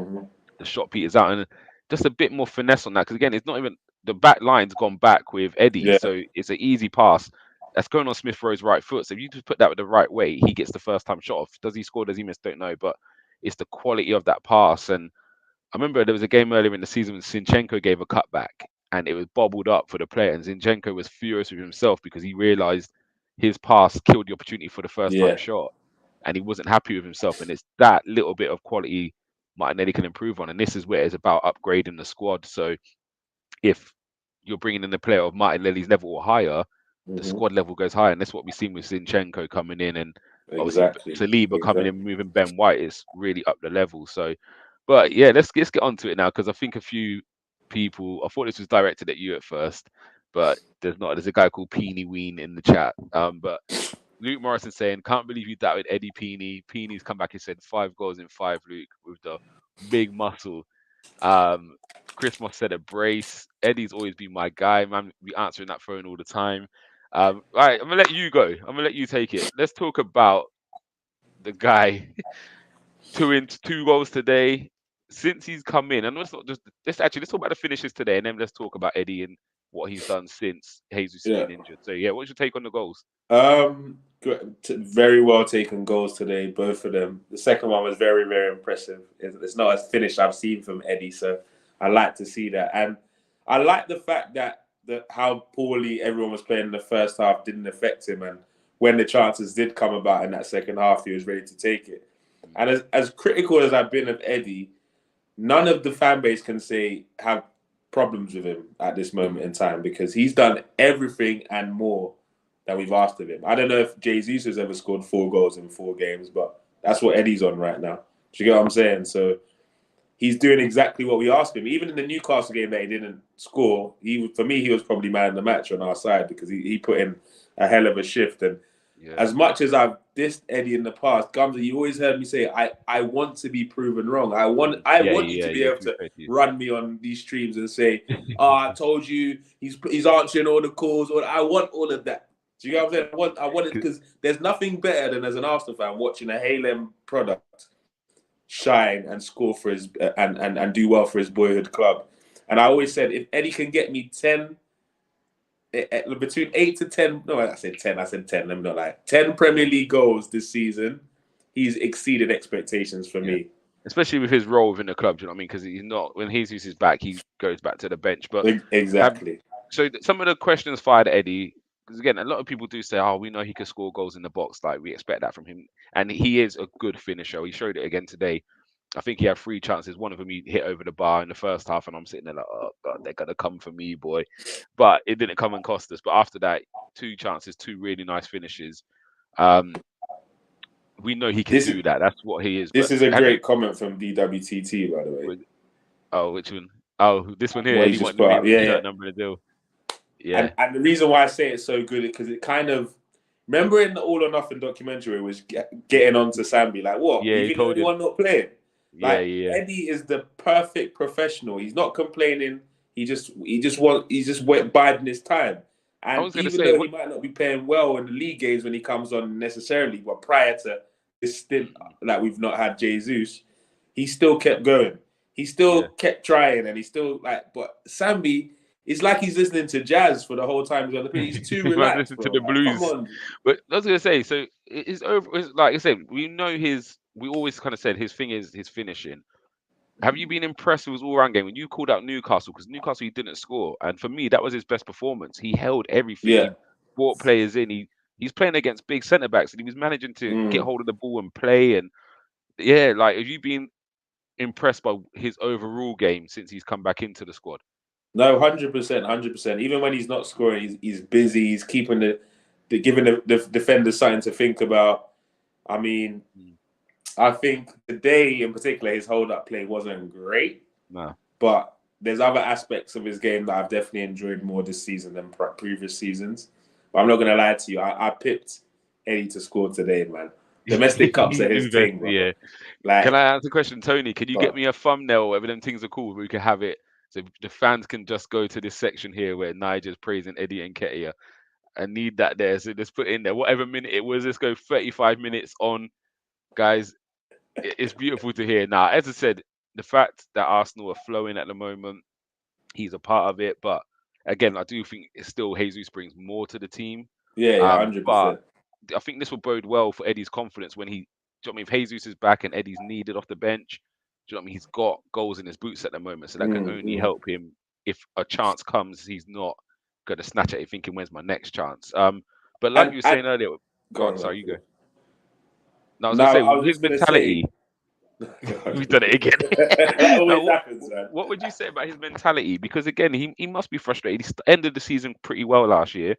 the shot peters out, and just a bit more finesse on that. Because again, it's not even the back line's gone back with Eddie, Yeah. so it's an easy pass. That's going on Smith Rowe's right foot. So if you just put that with the right way, he gets the first time shot off. Does he score? Does he miss? Don't know. But it's the quality of that pass. And I remember there was a game earlier in the season when Zinchenko gave a cutback and it was bobbled up for the player. And Zinchenko was furious with himself because he realized his pass killed the opportunity for the first time Yeah. shot. And he wasn't happy with himself. And it's that little bit of quality Martinelli can improve on. And this is where it's about upgrading the squad. So if you're bringing in a player of Martinelli's level or higher, the squad level goes higher. And that's what we've seen with Zinchenko coming in, and obviously Saliba coming in, moving Ben White is really up the level. So, but yeah, let's get on to it now, because I think a few people, I thought this was directed at you at first, but there's not. There's a guy called Peeny Ween in the chat. But Luke Morrison saying, can't believe you doubted Eddie Peeny. Peeny's come back and said 5 goals in 5, Luke, with the big muscle. Chris Moss said a brace. Eddie's always been my guy, man. We answering that phone all the time. All right, I'm gonna let you go. I'm gonna let you take it. Let's talk about the guy. 2 goals today since he's come in. And let's not just let's talk about the finishes today, and then let's talk about Eddie and what he's done since Jesus has been injured. So yeah, what's your take on the goals? Very well taken goals today, both of them. The second one was very, very impressive. It's not as finished I've seen from Eddie, so I like to see that. And I like the fact that how poorly everyone was playing in the first half didn't affect him. And when the chances did come about in that second half, he was ready to take it. And as critical as I've been of Eddie, none of the fan base can say have problems with him at this moment in time, because he's done everything and more that we've asked of him. I don't know if Jesus has ever scored 4 goals in 4 games, but that's what Eddie's on right now. Do you get what I'm saying? So he's doing exactly what we asked him. Even in the Newcastle game that he didn't score, for me, he was probably man of the match on our side, because he put in a hell of a shift. And as much as I've dissed Eddie in the past, Gumsa, you always heard me say, I want to be proven wrong. I want you to be able to run me on these streams and say, I told you he's answering all the calls. Or I want all of that. Do you get what I'm saying? I want it, because there's nothing better than, as an Arsenal fan, watching a Halem product shine and score for his and do well for his boyhood club. And I always said, if Eddie can get me 10, between 8 to 10, no, I said 10, let me not lie, 10 Premier League goals this season, he's exceeded expectations for me. Especially with his role within the club, do you know what I mean? Because he's not, when Jesus is back, he goes back to the bench. But exactly. So some of the questions fired at Eddie, because again, a lot of people do say, oh, we know he can score goals in the box. Like, we expect that from him. And he is a good finisher. He showed it again today. I think he had 3 chances. One of them he hit over the bar in the first half, and I'm sitting there like, oh, God, they're going to come for me, boy. But it didn't come and cost us. But after that, 2 chances, 2 really nice finishes. We know he can do that. That's what he is. This is a great comment from DWTT, by the way. Oh, which one? Oh, this one here. Eddie wanted to be shirt number in the deal. Yeah. And the reason why I say it's so good is because it kind of, remember in the All or Nothing documentary, was getting on to Sambi, like, what? Yeah, you think anyone not playing? Like, yeah. Eddie is the perfect professional. He's not complaining. He just went biding his time. And even though he might not be playing well in the league games when he comes on necessarily, but prior to this stint that we've not had Jesus, he still kept going. He still kept trying, and he still but Sambi, it's like he's listening to jazz for the whole time he's on the pitch. He's too relaxed. Listen to the blues. Come on. But I was gonna say, so it's over. Like I said, we know we always kind of said his thing is his finishing. Have you been impressed with his all-round game? When you called out Newcastle, because Newcastle he didn't score, and for me that was his best performance. He held everything. Yeah. He brought players in. He's playing against big centre backs, and he was managing to get hold of the ball and play. And like, have you been impressed by his overall game since he's come back into the squad? No, 100%. Even when he's not scoring, he's busy. He's keeping giving the defenders something to think about. I mean, I think today in particular, his hold-up play wasn't great. No. But there's other aspects of his game that I've definitely enjoyed more this season than previous seasons. But I'm not going to lie to you. I pipped Eddie to score today, man. Domestic cups are his thing, bro. Yeah. Like, Can I answer the question, Tony? Can you Go get on. me a thumbnail, whatever them things are called, where we can have it so the fans can just go to this section here where Nigel's praising Eddie and Nketiah? I need that there. So let's put in there whatever minute it was. Let's go 35 minutes on, guys. It's beautiful to hear. Now, as I said, the fact that Arsenal are flowing at the moment, he's a part of it. But again, I do think it's still Jesus brings more to the team. yeah, 100%. But I think this will bode well for Eddie's confidence when he. Do you know what I mean? If Jesus is back and Eddie's needed off the bench, do you know what I mean? He's got goals in his boots at the moment, so that can only help him. If a chance comes, he's not going to snatch at it thinking, "When's my next chance?" But like you were saying earlier, go on. Sorry, you go. No, I was going to say, with his mentality. We've done it again. That always happens, man. What would you say about his mentality? Because again, he must be frustrated. He ended the season pretty well last year.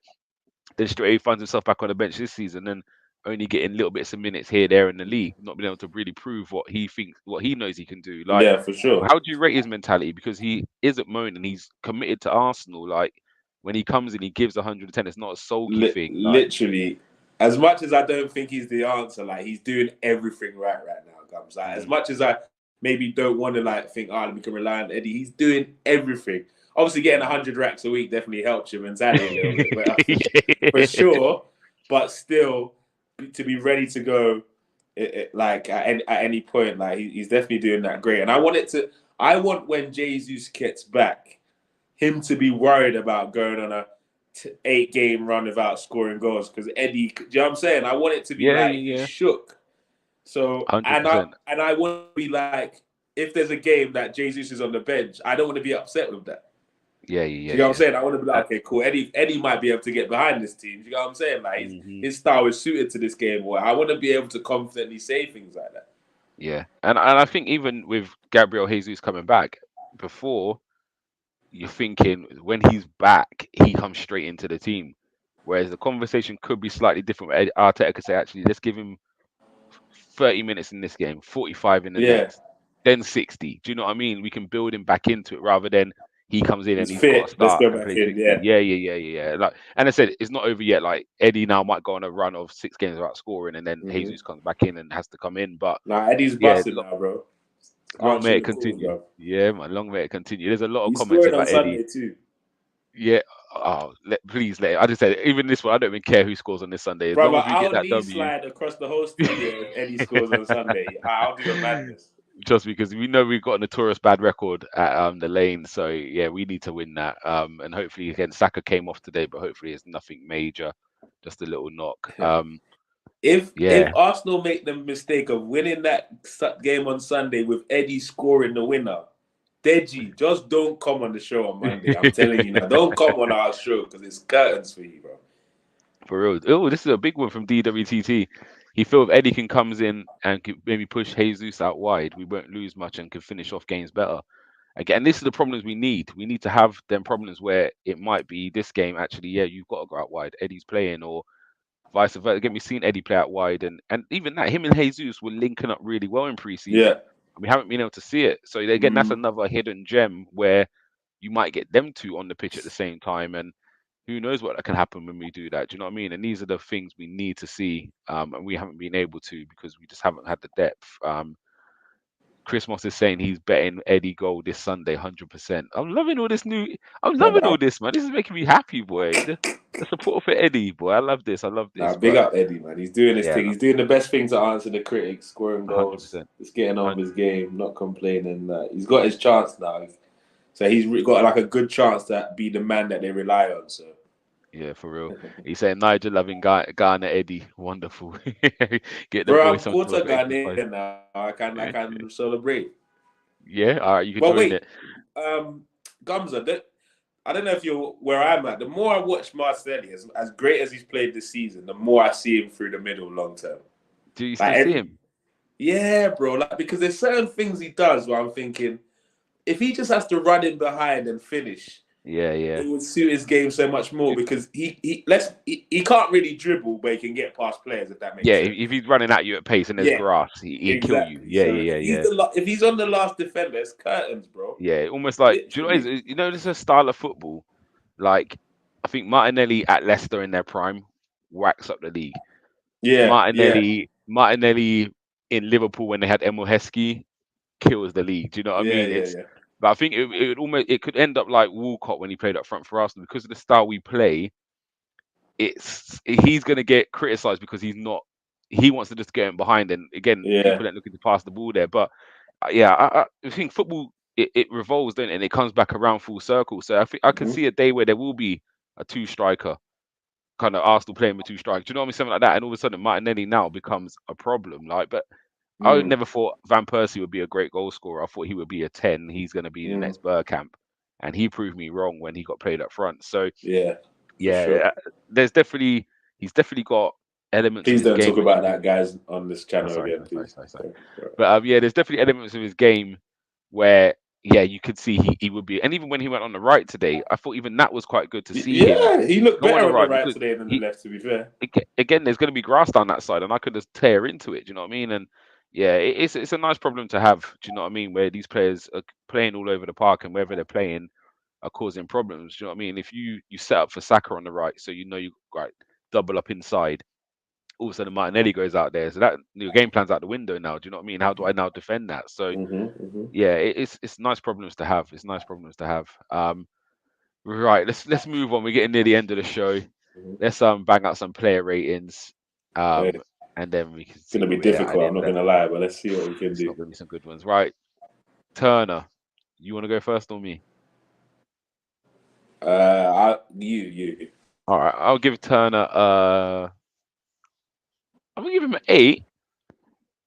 Then straight away finds himself back on the bench this season and only getting little bits of minutes here, there in the league, not being able to really prove what he thinks, what he knows he can do. Like, yeah, for sure. how do you rate his mentality? Because he isn't moaning, he's committed to Arsenal. Like, when he comes in, he gives 110. It's not a sulky thing. Like, literally, as much as I don't think he's the answer, like, he's doing everything right now, Gums. Like, as much as I maybe don't want to like think, we can rely on Eddie, he's doing everything. Obviously, getting 100 racks a week definitely helps your mentality a little bit, for sure. But still, to be ready to go, like at any point, like he's definitely doing that great. And I want when Jesus gets back, him to be worried about going on a 8-game run without scoring goals, because Eddie, do you know what I'm saying? I want it to be shook. So 100%. and I want to be like, if there's a game that Jesus is on the bench, I don't want to be upset with that. Yeah. You know what I'm saying? I want to be like, okay, cool. Eddie might be able to get behind this team. You know what I'm saying? Like his style is suited to this game. Or I want to be able to confidently say things like that. Yeah, and I think even with Gabriel Jesus coming back, before you're thinking when he's back, he comes straight into the team. Whereas the conversation could be slightly different. Arteta could say, actually, let's give him 30 minutes in this game, 45 in the next, then 60. Do you know what I mean? We can build him back into it rather than he comes in and he's got to start and play 60. Yeah. Like, and I said, it's not over yet. Like, Eddie now might go on a run of 6 games without scoring, and then Jesus comes back in and has to come in. But Eddie's busting now, bro. Long may it continue. Yeah, man. Long may it continue. There's a lot of He's comments about on Eddie. Sunday too. Yeah. Please let it. I just said, even this one, I don't even care who scores on this Sunday. As long as we get that W. Slide across the whole studio if Eddie scores on Sunday. I'll do a madness. Just because we know we've got a notorious bad record at the Lane, so yeah, we need to win that. And hopefully, again, Saka came off today, but hopefully it's nothing major, just a little knock. If Arsenal make the mistake of winning that game on Sunday with Eddie scoring the winner, Deji, just don't come on the show on Monday. I'm telling you now, don't come on our show because it's curtains for you, bro. For real. Oh, this is a big one from DWTT. He feels if Eddie can comes in and can maybe push Jesus out wide, we won't lose much and can finish off games better. Again, this is the problems we need. We need to have them problems where it might be this game, actually, you've got to go out wide. Eddie's playing, or vice versa. Again, we've seen Eddie play out wide, and even that, him and Jesus were linking up really well in pre-season. Yeah. We haven't been able to see it. So again, that's another hidden gem where you might get them two on the pitch at the same time, and who knows what can happen when we do that. Do you know what I mean? And these are the things we need to see, and we haven't been able to because we just haven't had the depth. Chris Moss is saying he's betting Eddie goal this Sunday, 100%. I'm loving all this all this, man. This is making me happy, boy. The support for Eddie, boy. I love this. Big up Eddie, man. He's doing his thing. He's doing the best thing to answer the critics, scoring goals. 100%. He's getting on with his game, not complaining. He's got his chance now. So he's got like a good chance to be the man that they rely on. So yeah, for real. He's saying Nigel loving Ghana Eddie. Wonderful. Get the bro, voice I'm quarter Ghanaian now. I can celebrate. Yeah, all right, you can join it. Gumsa, I don't know if you're where I'm at. The more I watch Martinelli, as great as he's played this season, the more I see him through the middle long term. Do you still see him? Yeah, bro. Like, because there's certain things he does where I'm thinking, if he just has to run in behind and finish, it would suit his game so much more, because he can't really dribble, but he can get past players, if that makes sense. Yeah, if he's running at you at pace and there's grass, he'll kill you. If he's on the last defender, it's curtains, bro. Yeah, almost like, do you know what it is? You know, this is a style of football. Like, I think Martinelli at Leicester in their prime whacks up the league. Yeah, yeah, Martinelli in Liverpool when they had Emil Heskey kills the league. Do you know what I yeah, mean? yeah, yeah. But I think it could end up like Walcott when he played up front for Arsenal because of the style we play. He's going to get criticised because he wants to just get him behind, and again, Yeah. people ain't looking to pass the ball there. But yeah, I think football it revolves, don't it? And it comes back around full circle. So I think I could Mhm. see a day where there will be a two striker kind of Arsenal playing with two strikers. Do you know what I mean? Something like that, and all of a sudden Martinelli now becomes a problem. Like, but I Mm, never thought Van Persie would be a great goal scorer. I thought he would be a 10. He's going to be the mm. next Bergkamp, and he proved me wrong when he got played up front. So Yeah, for sure. yeah, he's definitely got elements of Please his don't game talk which about that, guys, on this oh, channel sorry, again, sorry, sorry, please. sorry, sorry. Sorry. But yeah, there's definitely elements of his game where yeah, you could see he would be. And even when he went on the right today, I thought even that was quite good to see him Yeah, he looked go on better the on the right right because today than the he left, to be fair. again, there's going to be grass down that side, and I could just tear into it. Do you know what I mean? And yeah, it's a nice problem to have. Do you know what I mean? Where these players are playing all over the park, and wherever they're playing are causing problems. Do you know what I mean? If you set up for Saka on the right, so you know you right double up inside. All of a sudden, Martinelli goes out there, so that your game plan's out the window now. Do you know what I mean? How do I now defend that? So Hmm. yeah, it's nice problems to have. It's nice problems to have. Right, let's move on. We're getting near the end of the show. Hmm. Let's bang out some player ratings, It's and then we can see gonna be where we're at the difficult, I'm end of not that. gonna lie, but let's see what we can It's do. not gonna be some good ones, right? Turner, you want to go first or me? You. All right, I'll give Turner. I'm gonna give him an 8,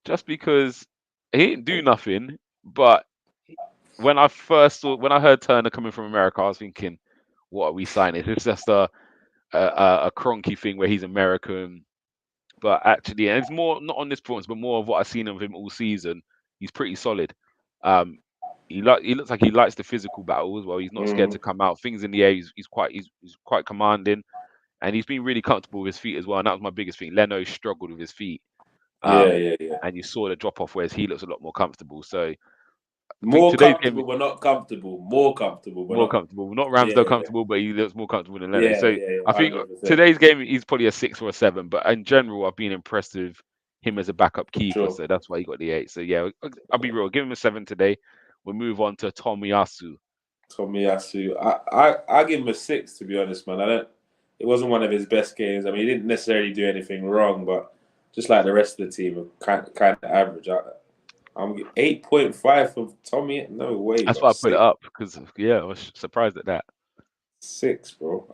just because he didn't do nothing. But when I heard Turner coming from America, I was thinking, what are we signing? It's just a cronky thing where he's American. But actually, and it's more not on this performance, but more of what I've seen of him all season. He's pretty solid. Um, he looks like he likes the physical battle as well. He's not scared to Mm. come out. Things in the air, he's quite commanding, and he's been really comfortable with his feet as well. And that was my biggest thing. Leno struggled with his feet, Yeah, um, yeah, yeah. and you saw the drop off, whereas he looks a lot more comfortable. So I think More today's game comfortable, but not comfortable. More comfortable, but more not. comfortable. Not Yeah, Ramsdale yeah, comfortable, but he looks more comfortable than Leno. yeah, So yeah, yeah. I think 100%. today's game he's probably a 6 or a 7. But in general, I've been impressed with him as a backup keeper. Sure. So that's why he got the 8. So yeah, I'll be real. Give him a 7 today. We'll move on to Tomiyasu. Tomiyasu. I give him a 6, to be honest, man. I don't. It wasn't one of his best games. I mean, he didn't necessarily do anything wrong, but just like the rest of the team, kind of average. I'm 8.5 from Tommy. No way, That's bro. why I put it 6, up because yeah, I was surprised at that. 6, bro.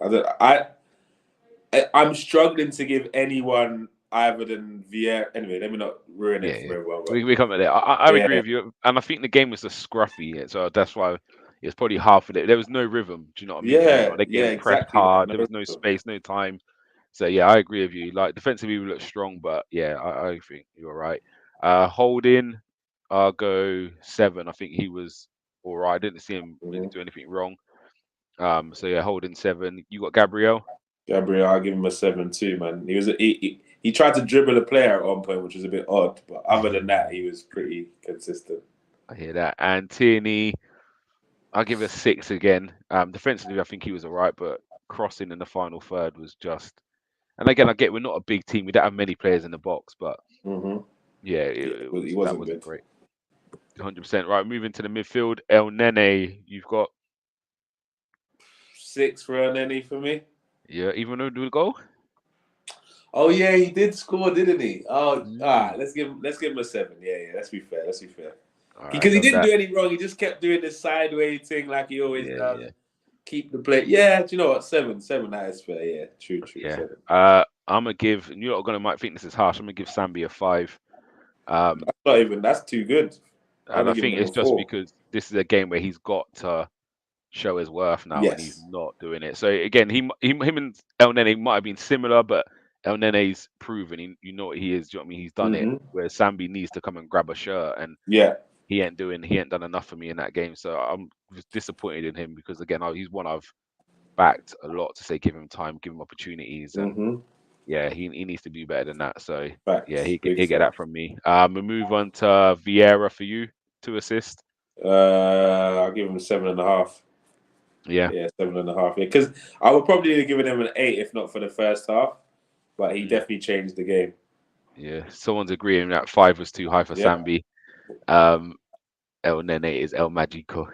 I'm struggling to give anyone either than Vieira. Anyway, let me not ruin Yeah, it yeah. for everyone. But We come at there. I agree yeah, with you, and I think the game was just scruffy, so that's why it's probably half of it. There was no rhythm. Do you know what I mean? From anyone, they're yeah, getting pressed exactly that. hard. There No, was no space, no time. So yeah, I agree with you. Like defensively, we look strong, but yeah, I think you're right. Holding, I'll go 7. I think he was all right. I didn't see him really mhm. do anything wrong. So yeah, Holding 7. You got Gabriel. Gabriel, I'll give him a 7 too, man. He tried to dribble a player at one point, which was a bit odd, but other than that, he was pretty consistent. I hear that. And Tierney, I'll give it a 6 again. Defensively, I think he was all right, but crossing in the final third was just. And again, I get we're not a big team. We don't have many players in the box, but Hmm. yeah, Yeah, he that wasn't wasn't good. great. 100%. Right, moving to the midfield. Elneny, you've got 6 for Elneny for me. yeah, even though do the goal. Oh yeah, he did score, didn't he? Oh, all right. Mm. Let's give him a 7. Yeah, yeah. Let's be fair. Let's be fair. All right, Because he done didn't that. do anything wrong. He just kept doing this sideways thing like he always Yeah, does. yeah, Keep the play. Yeah, do you know what? 7. That is fair. Yeah, true. yeah. 7. I'm gonna give. And you're gonna might think this is harsh. I'm gonna give Sambi a 5. Um, That's not even. That's too good. I would and I have given think him it's a just 4. because this is a game where he's got to show his worth now, and he's Yes. not doing it. So again, him and Elneny might have been similar, but Elneny's proven. You know what he is. Do you know what I mean? He's done it. Hmm. Where Sambi needs to come and grab a shirt, and Yeah. he ain't done enough for me in that game. So I'm just disappointed in him because again, he's one I've backed a lot to say give him time, give him opportunities, and Hmm. yeah, he needs to do better than that. So yeah, Facts. Big he get that facts. from me. We move on to Vieira for you, 2 assists. I'll give him a 7.5. Yeah. Yeah, 7.5. Yeah, because I would probably have given him an 8 if not for the first half, but he Mm. definitely changed the game. Yeah, someone's agreeing that 5 was too high for Yeah. Sambi. Elneny is El Magico.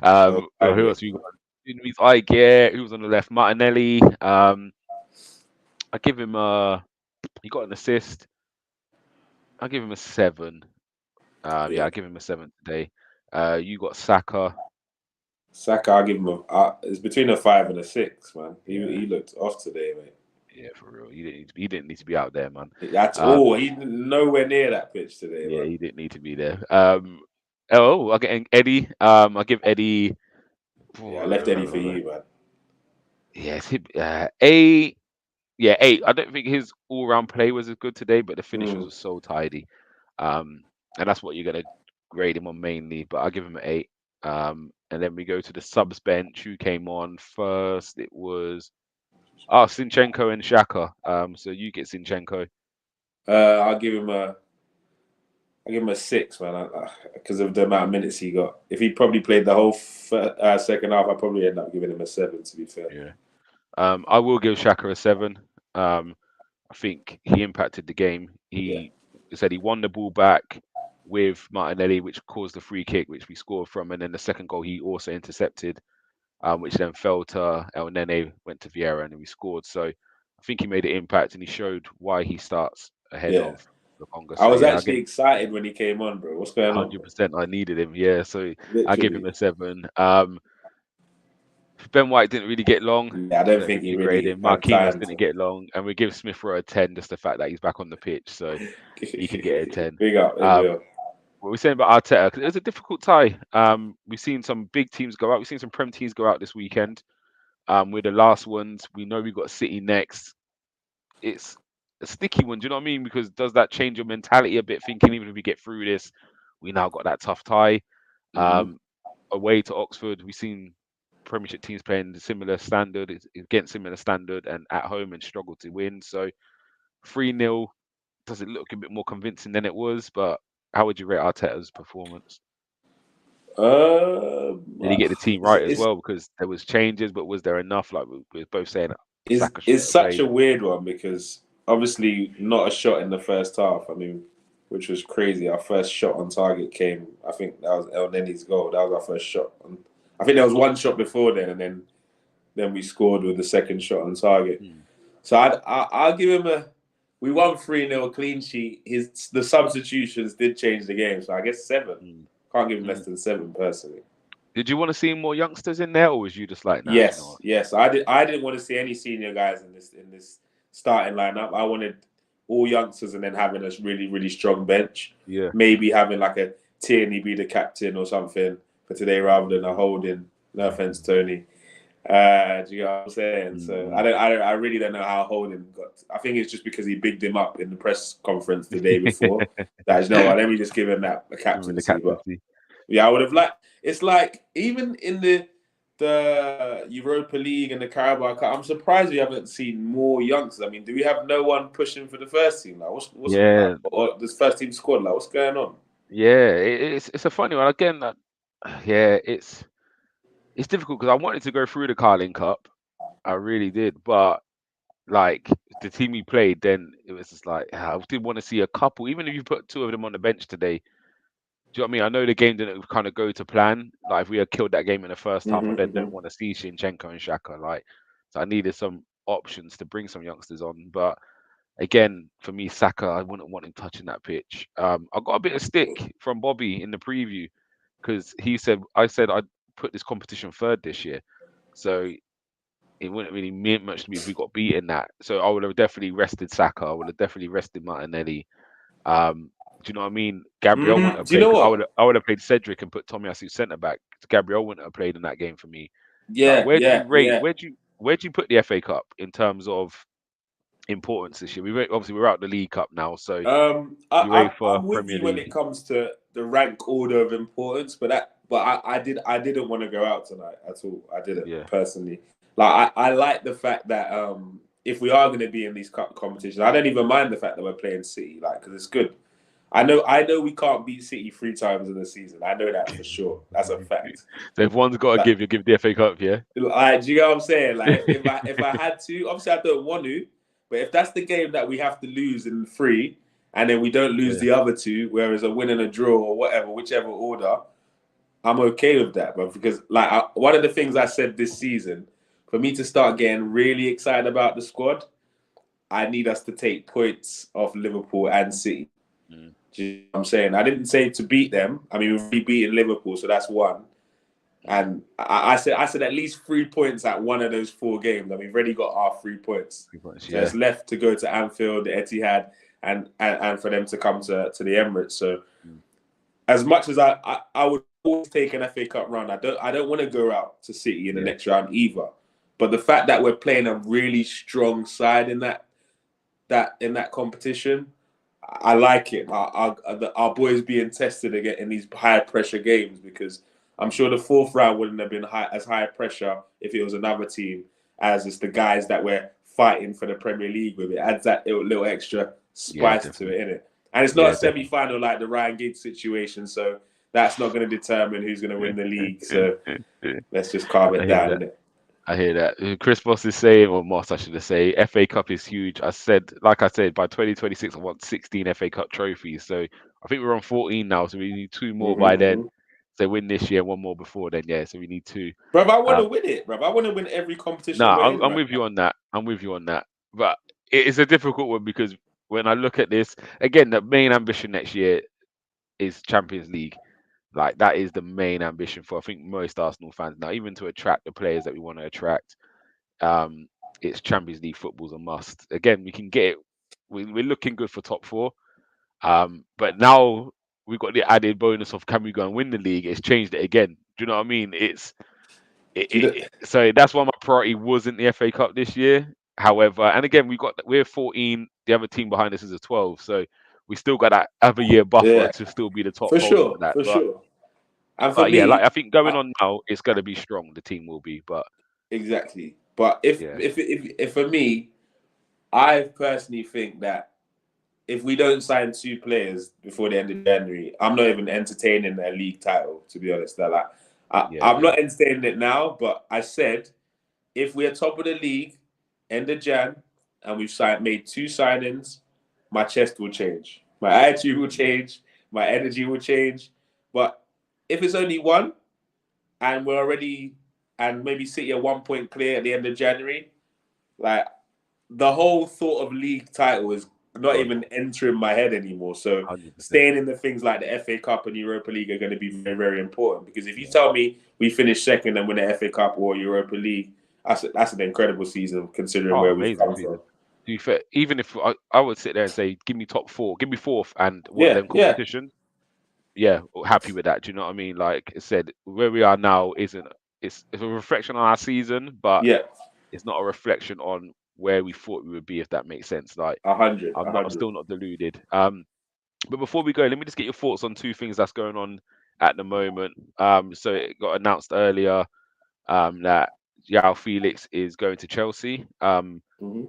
So Well, who else we got? Ike, yeah, who was on the left? Martinelli. I give him he got an assist. I give him a 7. Yeah, I give him a 7 today. You got Saka. Saka, I'll give him it's between a 5 and a 6, man. Yeah. He looked off today, mate. Yeah, for real. He didn't need to be out there, man. That's all. He's nowhere near that pitch today, Yeah, man. he didn't need to be there. I get Eddie. I give Eddie. Yeah, I left Eddie for you, man. Yes, 8. Yeah, 8. I don't think his all-round play was as good today, but the finishes were so tidy. And that's what you're gonna grade him on mainly. But I'll give him an 8. And then we go to the subs bench. Who came on first? It was Zinchenko and Xhaka. So you get Zinchenko. I'll give him a 6, man, because of the amount of minutes he got. If he probably played the whole second half, I'd probably end up giving him a 7. To be fair. Yeah. I will give Xhaka a 7. I think he impacted the game. He said he won the ball back with Martinelli, which caused the free kick, which we scored from, and then the second goal he also intercepted, which then fell to Elneny, went to Vieira, and we scored. So I think he made an impact, and he showed why he starts ahead of Lokonga. I was actually excited when he came on, bro. What's going on? 100%. I needed him. Yeah, so Literally. I give him a 7. Ben White didn't really get long. Yeah, I don't think he really. Marquinhos didn't get long, and we give Smith Rowe a 10, just the fact that he's back on the pitch, so he can get a 10. Big up. What we're saying about Arteta, because it was a difficult tie. We've seen some big teams go out. We've seen some Prem teams go out this weekend. We're the last ones. We know we've got City next. It's a sticky one. Do you know what I mean? Because does that change your mentality a bit? Thinking even if we get through this, we now got that tough tie. Away to Oxford, we've seen Premiership teams playing similar standard, against similar standard, and at home and struggle to win. So 3-0 does it look a bit more convincing than it was? But how would you rate Arteta's performance? Did he get the team right as well? Because there was changes, but was there enough? Like we're both saying, it's such a weird one because obviously not a shot in the first half. I mean, which was crazy. Our first shot on target came. I think that was Elneny's goal. That was our first shot. I think there was one shot before then, and then we scored with the second shot on target. So I'll give him we won 3-0 clean sheet. The substitutions did change the game, so I guess 7. Can't give him less than 7 personally. Did you want to see more youngsters in there, or was you just like, nah, yes. I didn't want to see any senior guys in this starting lineup. I wanted all youngsters and then having a really, really strong bench. Yeah, maybe having like a Tierney be the captain or something for today rather than a Holding. No offense, Tony. Do you know what I'm saying? So I really don't know how Holding got. I think it's just because he bigged him up in the press conference the day before. That let me just give him that the captaincy. But yeah, I would have liked. It's like even in the Europa League and the Carabao Cup, I'm surprised we haven't seen more youngsters. I mean, do we have no one pushing for the first team? Like, what's or this first team squad? Like, what's going on? Yeah, it's a funny one. Again, it's difficult because I wanted to go through the Carling Cup. I really did. But like the team we played, then it was just like I did want to see a couple, even if you put 2 of them on the bench today. Do you know what I mean? I know the game didn't kind of go to plan. Like if we had killed that game in the first half, I then don't want to see Zinchenko and Xhaka. Like, so I needed some options to bring some youngsters on. But again, for me, Saka, I wouldn't want him touching that pitch. I got a bit of stick from Bobby in the preview because I said I'd put this competition 3rd this year. So it wouldn't really mean much to me if we got beaten that. So I would have definitely rested Saka. I would have definitely rested Martinelli. Do you know what I mean? Gabriel wouldn't have played. I would have played Cedric and put Tomiyasu centre back. Gabriel wouldn't have played in that game for me. Yeah, where'd you put the FA Cup in terms of importance this year? We're out the League Cup now, so I'm with you when it comes to the rank order of importance, but I didn't want to go out tonight at all. I didn't personally. Like I like the fact that if we are going to be in these cup competitions, I don't even mind the fact that we're playing City, like because it's good. I know we can't beat City 3 times in the season. I know that for sure. That's a fact. So if one's got to give the FA Cup, yeah. Like, do you know what I'm saying? Like, if I had to, obviously I don't want to, But if that's the game that we have to lose in 3, and then we don't lose the other 2, whereas a win and a draw or whatever, whichever order, I'm okay with that. But because one of the things I said this season, for me to start getting really excited about the squad, I need us to take points off Liverpool and City. Mm. Do you know what I'm saying? I didn't say to beat them. I mean, we've beaten Liverpool, so that's 1. And I said at least 3 points at one of those 4 games. And we've already got our 3 points. So it's left to go to Anfield, the Etihad, and for them to come to the Emirates. So as much as I would always take an FA Cup run, I don't want to go out to City in the next round either. But the fact that we're playing a really strong side in that competition, I like it. Our boys being tested again in these high pressure games, because I'm sure the 4th round wouldn't have been as high pressure if it was another team as it's the guys that we're fighting for the Premier League with. It adds that little extra spice to it, innit? And it's not a semi-final like the Ryan Giggs situation, so that's not going to determine who's going to win the league. So let's just calm it down, innit? I hear that. Chris Moss is saying, or Moss, I should say, FA Cup is huge. Like I said, by 2026, I want 16 FA Cup trophies. So I think we're on 14 now, so we need 2 more by then. So win this year, 1 more before then, so we need 2. Bro, I want to win it, bro. I want to win every competition. I'm with you on that. I'm with you on that. But it's a difficult one, because when I look at this, again, the main ambition next year is Champions League. Like, that is the main ambition for, I think, most Arsenal fans now, even to attract the players that we want to attract. It's Champions League football's a must. Again, we can get it. We're looking good for top 4. But now we've got the added bonus of, can we go and win the league? It's changed it again. Do you know what I mean? So that's why my priority wasn't the FA Cup this year. However, and again, we're 14. The other team behind us is a 12. So we still got that other year buffer to still be the top for holder sure. for that. For sure. And for me, I think going on now, it's going to be strong. The team will be, but exactly. But if for me, I personally think that if we don't sign 2 players before the end of January, I'm not even entertaining a league title, to be honest. I'm not entertaining it now, but I said if we're top of the league end of Jan and we've made 2 signings, my chest will change. My attitude will change. My energy will change. But if it's only 1 and we're already, and maybe City are 1 point clear at the end of January, like, the whole thought of league title is not even entering my head anymore. So 100%. Staying in the things like the FA Cup and Europa League are going to be very, very important, because if you tell me we finish second and win the FA Cup or Europa League, that's an incredible season considering where we've come from. To be fair, even if I would sit there and say, give me top 4, give me 4th, and one of them competitions, happy with that. Do you know what I mean? Like I said, where we are now it's a reflection on our season, but it's not a reflection on where we thought we would be, if that makes sense. Like 100. I'm still not deluded. But before we go, let me just get your thoughts on 2 things that's going on at the moment. So it got announced earlier that João Felix is going to Chelsea.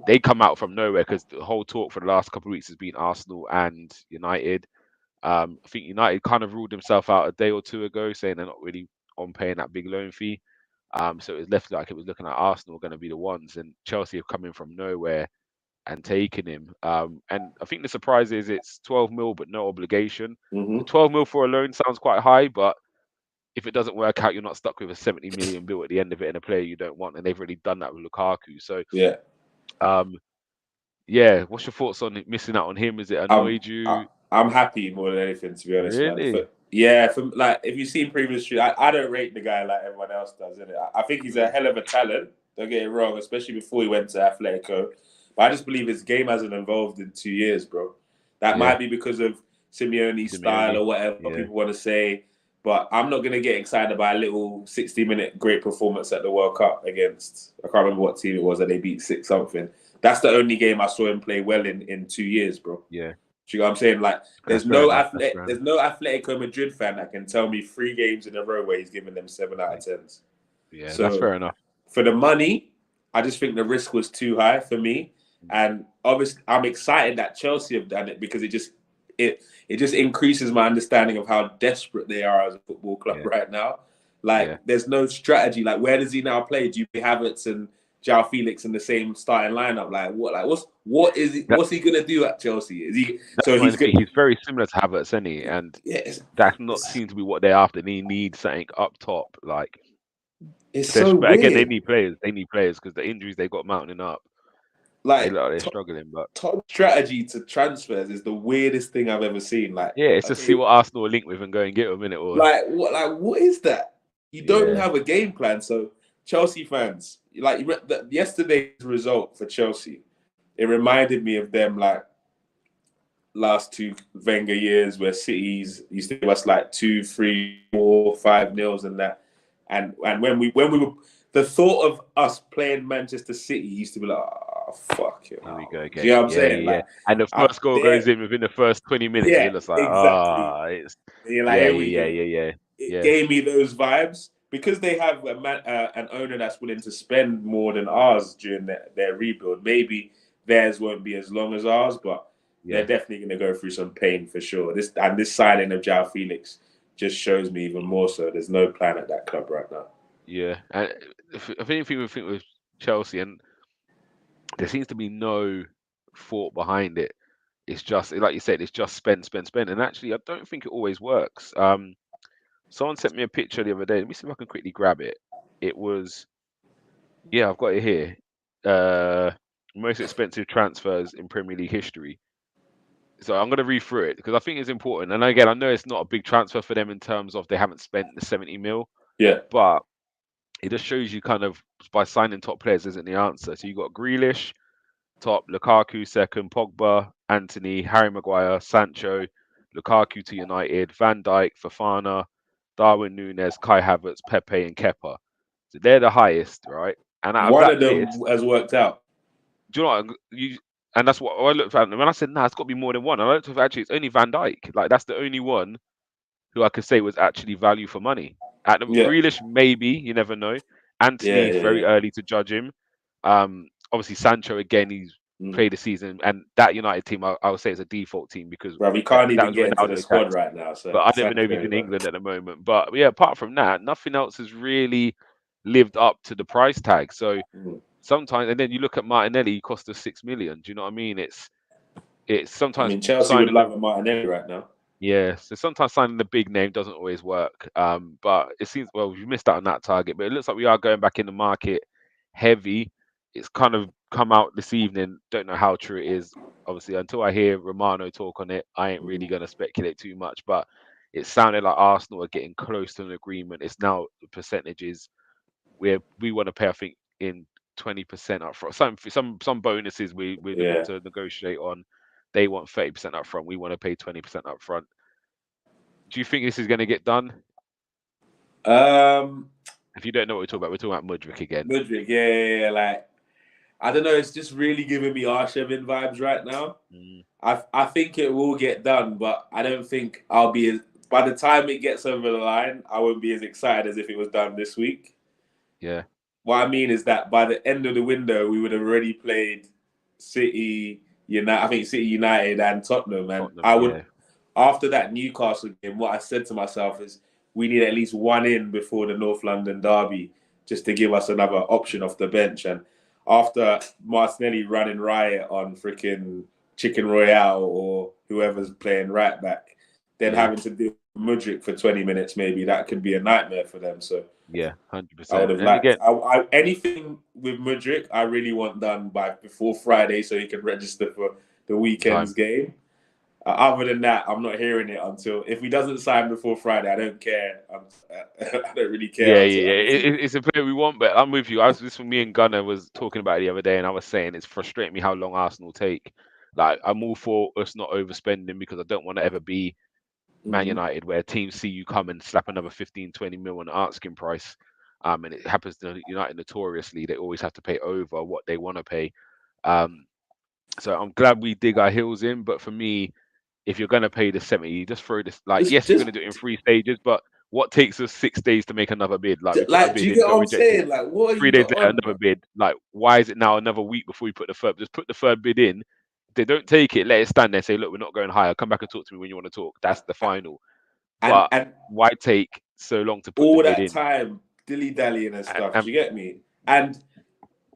They come out from nowhere, because the whole talk for the last couple of weeks has been Arsenal and United. I think United kind of ruled himself out a day or 2 ago, saying they're not really on paying that big loan fee. So it was left like it was looking like Arsenal were going to be the ones, and Chelsea have come in from nowhere and taken him. And I think the surprise is it's 12 mil, but no obligation. 12 mil for a loan sounds quite high, but if it doesn't work out, you're not stuck with a 70 million bill at the end of it and a player you don't want. And they've already done that with Lukaku. So what's your thoughts on missing out on him? Is it annoyed you? I'm happy more than anything, to be honest. Really? Man. If you've seen previous street, I don't rate the guy like everyone else does, innit? I think he's a hell of a talent. Don't get it wrong, especially before he went to Atletico. But I just believe his game hasn't evolved in 2 years, bro. That might be because of Simeone's style or whatever people want to say. But I'm not going to get excited about a little 60-minute great performance at the World Cup against, I can't remember what team it was that they beat 6-something. That's the only game I saw him play well in 2 years, bro. Yeah. Do you know what I'm saying? Like, there's no Atletico Madrid fan that can tell me 3 games in a row where he's giving them 7 out of 10s. Yeah, so, that's fair enough. For the money, I just think the risk was too high for me. And obviously, I'm excited that Chelsea have done it, because it just increases my understanding of how desperate they are as a football club right now. Like, there's no strategy. Like, where does he now play? Do you play Havertz João Felix in the same starting lineup. Like what's he gonna do at Chelsea? Is he he's very similar to Havertz, isn't he? And that's not seem to be what they're after. They need something up top, like. It's so but weird. Again, they need players. They need players because the injuries they got mounting up. Like they're struggling, but top strategy to transfers is the weirdest thing I've ever seen. Like, yeah, it's just see what Arsenal are linked with and go and get them in it. Or what is that? You don't have a game plan. So Chelsea fans, like yesterday's result for Chelsea, it reminded me of them like last 2 Wenger years where City's used to give us like 2, 3, 4, 5-0 and that. And when we were, the thought of us playing Manchester City used to be like, oh, fuck it. Here we go again. You know what I'm saying? Yeah. Like, and the first goal goes in within the first 20 minutes. Yeah, You're just like, exactly. it's Like, It gave me those vibes because they have an owner that's willing to spend more than ours during their rebuild. Maybe theirs won't be as long as ours, but they're definitely going to go through some pain for sure. This signing of João Felix just shows me even more so. There's no plan at that club right now. Yeah, and if anything, we think with Chelsea, and there seems to be no thought behind it. It's just like you said, it's just spend, and actually, I don't think it always works. Someone sent me a picture the other day. Let me see if I can quickly grab it. It was, I've got it here. Most expensive transfers in Premier League history. So I'm going to read through it because I think it's important. And again, I know it's not a big transfer for them in terms of they haven't spent the 70 mil. Yeah. But it just shows you kind of by signing top players isn't the answer. So you got Grealish, top, Lukaku second, Pogba, Antony, Harry Maguire, Sancho, Lukaku to United, Van Dijk, Fofana, Darwin Núñez, Kai Havertz, Pepe, and Kepa. So they're the highest, right? And out one of of them has worked out. Do you know what? And that's what I looked at. And when I said, it's got to be more than one. I looked at actually, it's only Van Dijk. Like, that's the only one who I could say was actually value for money. At the Grealish, maybe, you never know. Antony, very early to judge him. Obviously, Sancho, again, he's played the season. And that United team, I would say, is a default team because we can't even get into the squad right now. So but I don't even know if he's in England at the moment. But yeah, apart from that, nothing else has really lived up to the price tag. So sometimes, and then you look at Martinelli, he cost us 6 million. Do you know what I mean? It's sometimes. I mean, Chelsea would love a Martinelli right now. Yeah, so sometimes signing the big name doesn't always work. But it seems we missed out on that target. But it looks like we are going back in the market heavy. It's kind of come out this evening. Don't know how true it is. Obviously, until I hear Romano talk on it, I ain't really going to speculate too much. But it sounded like Arsenal are getting close to an agreement. It's now the percentages where we want to pay, I think, in 20% up front. Some bonuses we're looking to negotiate on. They want 30% up front. We want to pay 20% up front. Do you think this is going to get done? If you don't know what we're talking about Mudryk again. Mudryk, yeah. Like, I don't know. It's just really giving me Arshavin vibes right now. I think it will get done, but I don't think I'll be as. By the time it gets over the line, I won't be as excited as if it was done this week. Yeah. What I mean is that by the end of the window, we would have already played City, United. I think City, United, and Tottenham, and I would. After that Newcastle game, what I said to myself is we need at least one in before the North London derby just to give us another option off the bench. And after Martinelli running riot on freaking Chicken Royale or whoever's playing right back, then having to do Mudryk for 20 minutes, maybe that could be a nightmare for them. So 100%. I would have liked anything with Mudryk. I really want done before Friday so he can register for the weekend's game. Other than that, I'm not hearing it until if he doesn't sign before Friday. I don't care. I don't really care. It's a player we want, but I'm with you. This when me and Gunnar was talking about it the other day, and I was saying it's frustrating me how long Arsenal take. Like, I'm all for us not overspending because I don't want to ever be Man United where teams see you come and slap another 15, 20 mil on the asking price. And it happens to United notoriously. They always have to pay over what they want to pay. So I'm glad we dig our heels in, but for me, if you're going to pay the 70, just throw this. Like, yes, you're going to do it in 3 stages, but what takes us 6 days to make another bid? Like, do you get what I'm saying? Like, what are 3 days later, another bid. Like, why is it now another week before we put the third? Just put the third bid in. If they don't take it, let it stand there and say, look, we're not going higher. Come back and talk to me when you want to talk. That's the final. But why take so long to put all the bid that in? time dilly-dallying and stuff? Do you get me? And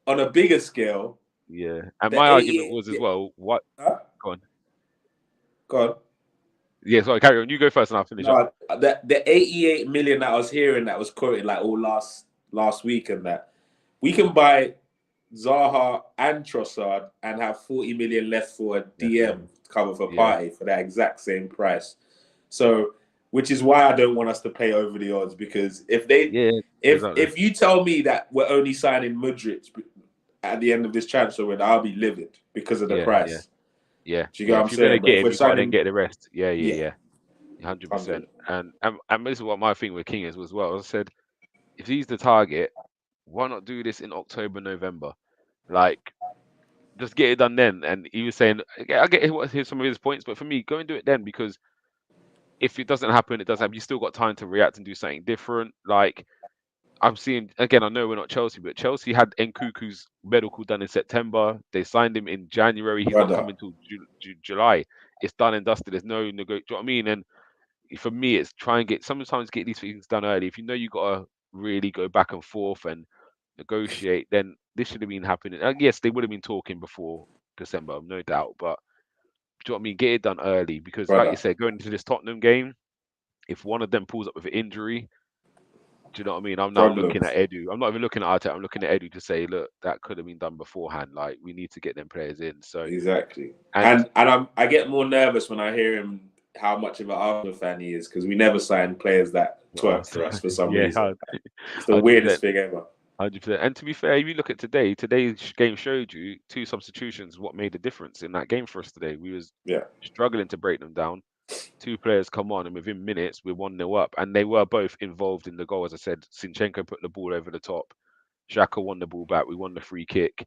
on a bigger scale, Yeah, and the my argument 88 was as well. What? Huh? Go on. Go on. Yeah, sorry, carry on. You go first, and I'll finish up. No, the 88 million that I was hearing that was quoted like all last week and that we can buy Zaha and Trossard and have 40 million left for a DM cover for Party for that exact same price. So, which is why I don't want us to pay over the odds, because if if you tell me that we're only signing Mudryk at the end of this transfer window, I'll be livid because of the price. Yeah. Do you get what I'm If you're gonna saying? But get if him, we're you gotta then signing, get the rest. Yeah. 100%. 100. And this is what my thing with King is as well. I said, if he's the target, why not do this in October, November? Like, just get it done then. And he was saying, I get some of his points, but for me, go and do it then, because if it doesn't happen, it doesn't happen. You still got time to react and do something different. Like, I'm seeing again. I know we're not Chelsea, but Chelsea had Nkuku's medical done in September. They signed him in January. He's not coming till July. It's done and dusted. There's no do you know what I mean? And for me, it's try and sometimes get these things done early. If you know you gotta really go back and forth and negotiate, then this should have been happening. Yes, they would have been talking before December, no doubt. But do you know what I mean? Get it done early, because, like you said, going into this Tottenham game, if one of them pulls up with an injury, do you know what I mean? I'm now looking at Edu. I'm not even looking at Arteta. I'm looking at Edu to say, look, that could have been done beforehand. Like, we need to get them players in. So exactly. And I get more nervous when I hear him how much of an Arsenal fan he is, because we never sign players that twerk for us for some reason. It's the weirdest thing ever. 100%. And to be fair, if you look at today's game showed you 2 substitutions what made a difference in that game for us today. We was struggling to break them down. 2 players come on, and within minutes we're 1-0 up, and they were both involved in the goal. As I said, Zinchenko put the ball over the top. Xhaka won the ball back. We won the free kick.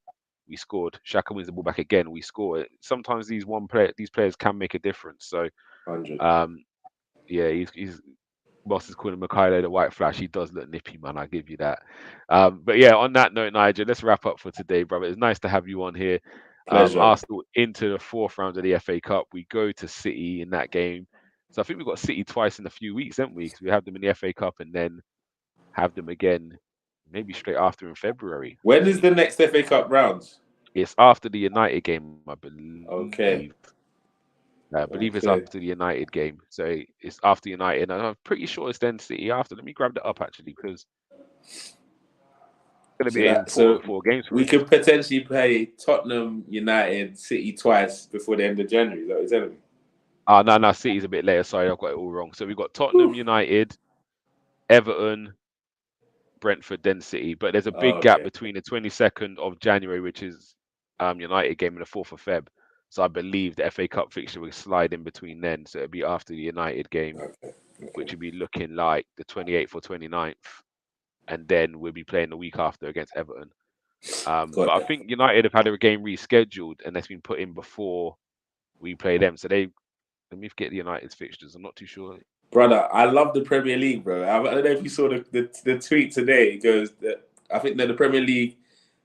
We scored. Xhaka wins the ball back again. We score it. Sometimes these players can make a difference. So, 100. he's Boss is calling Mikhailo the White Flash. He does look nippy, man. I give you that. But yeah, on that note, Nigel, let's wrap up for today, brother. It's nice to have you on here. Arsenal into the 4th round of the FA Cup. We go to City in that game. So I think we've got City twice in a few weeks, haven't we? Because we have them in the FA Cup and then have them again, maybe straight after in February. When is the next FA Cup round? It's after the United game, I believe. Okay. I believe it's after the United game. So it's after United. And I'm pretty sure it's then City after. Let me grab that up, actually, because it's going to be in 4 games for we us. could potentially play Tottenham, United, City twice before the end of January. Is that what you're telling me? Oh, no, City's a bit later. Sorry, I've got it all wrong. So we've got Tottenham, United, Everton, Brentford, then City. But there's a big gap between the 22nd of January, which is United game, and the 4th of Feb. So I believe the FA Cup fixture will slide in between then. So it'll be after the United game, which will be looking like the 28th or 29th. And then we'll be playing the week after against Everton. But I think United have had a game rescheduled, and that's been put in before we play them. So let me get the United's fixtures. I'm not too sure. Brother, I love the Premier League, bro. I don't know if you saw the tweet today. It goes that I think that the Premier League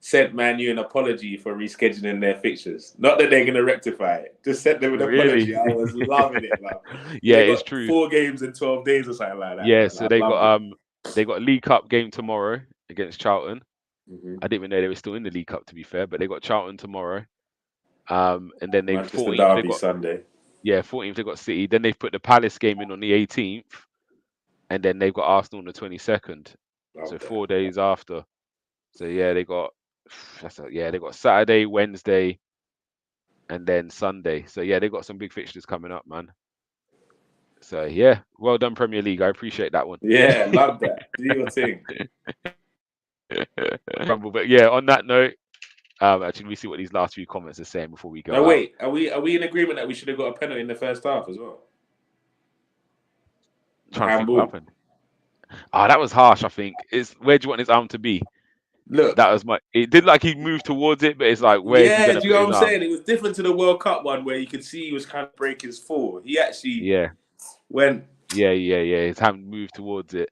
sent Man U an apology for rescheduling their fixtures. Not that they're going to rectify it. Just sent them an apology. I was loving it, man. Yeah, it's true. 4 games in 12 days or something like that. Yeah, so they got a League Cup game tomorrow against Charlton. I didn't even know they were still in the League Cup, to be fair, but they got Charlton tomorrow. And then they 14th they got Sunday. Yeah, 14th they got City. Then they've put the Palace game in on the 18th, and then they've got Arsenal on the 22nd. So 4 days after. So yeah, they got Saturday, Wednesday, and then Sunday. So yeah, they got some big fixtures coming up, man. So yeah, well done, Premier League. I appreciate that one. Yeah, love that. Do your thing. But yeah, on that note, actually, we see what these last few comments are saying before we go. No, wait, are we in agreement that we should have got a penalty in the first half as well? Trying to think what happened. That was harsh. I think where do you want his arm to be? Look, that was it did like he moved towards it, but it's like where? Yeah, do you know what I'm saying? It was different to the World Cup one where you could see he was kind of breaking his fall. He actually went. Yeah. His hand moved towards it.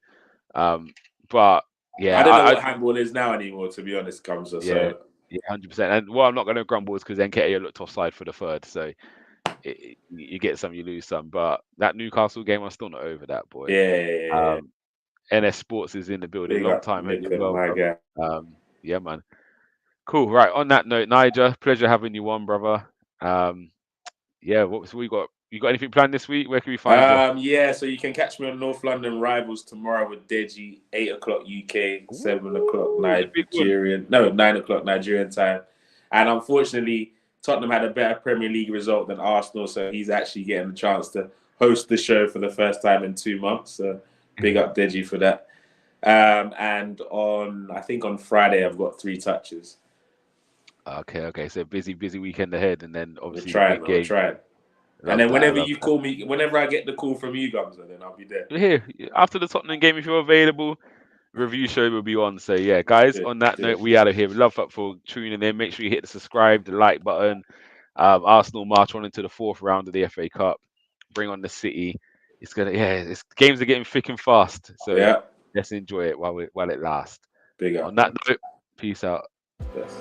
But yeah, I don't know what handball is now anymore, to be honest, Gumsa. Yeah, 100%. And what I'm not going to grumble is because Nketiah looked offside for the third, so you get some, you lose some. But that Newcastle game, I'm still not over that, boy. Yeah. NS Sports is in the building. Long time, my guy. Yeah, man. Cool. Right. On that note, Niger, pleasure having you on, brother. Yeah. What we got? You got anything planned this week? Where can we find you? Yeah, so you can catch me on North London Rivals tomorrow with Deji, 8 o'clock UK, 7 o'clock Ooh, the big one. Nigerian, no, 9 o'clock Nigerian time. And unfortunately, Tottenham had a better Premier League result than Arsenal, so he's actually getting the chance to host the show for the first time in 2 months. So big up Deji for that. And I think on Friday, I've got 3 touches. Okay. So busy weekend ahead, and then obviously We're big game. We're trying. Love And then that, whenever love you that. call me, whenever I get the call from you, Gumsa, then I'll be there. Here after the Tottenham game, if you're available, review show will be on. So yeah, guys. Good, On that good. note, we out of here. Love that for tuning in. Make sure you hit the subscribe, the like button. Arsenal march on into the 4th round of the FA Cup. Bring on the City. It's games are getting thick and fast. So Yeah. let's enjoy it while it lasts. Big up. On that note, peace out. Yes.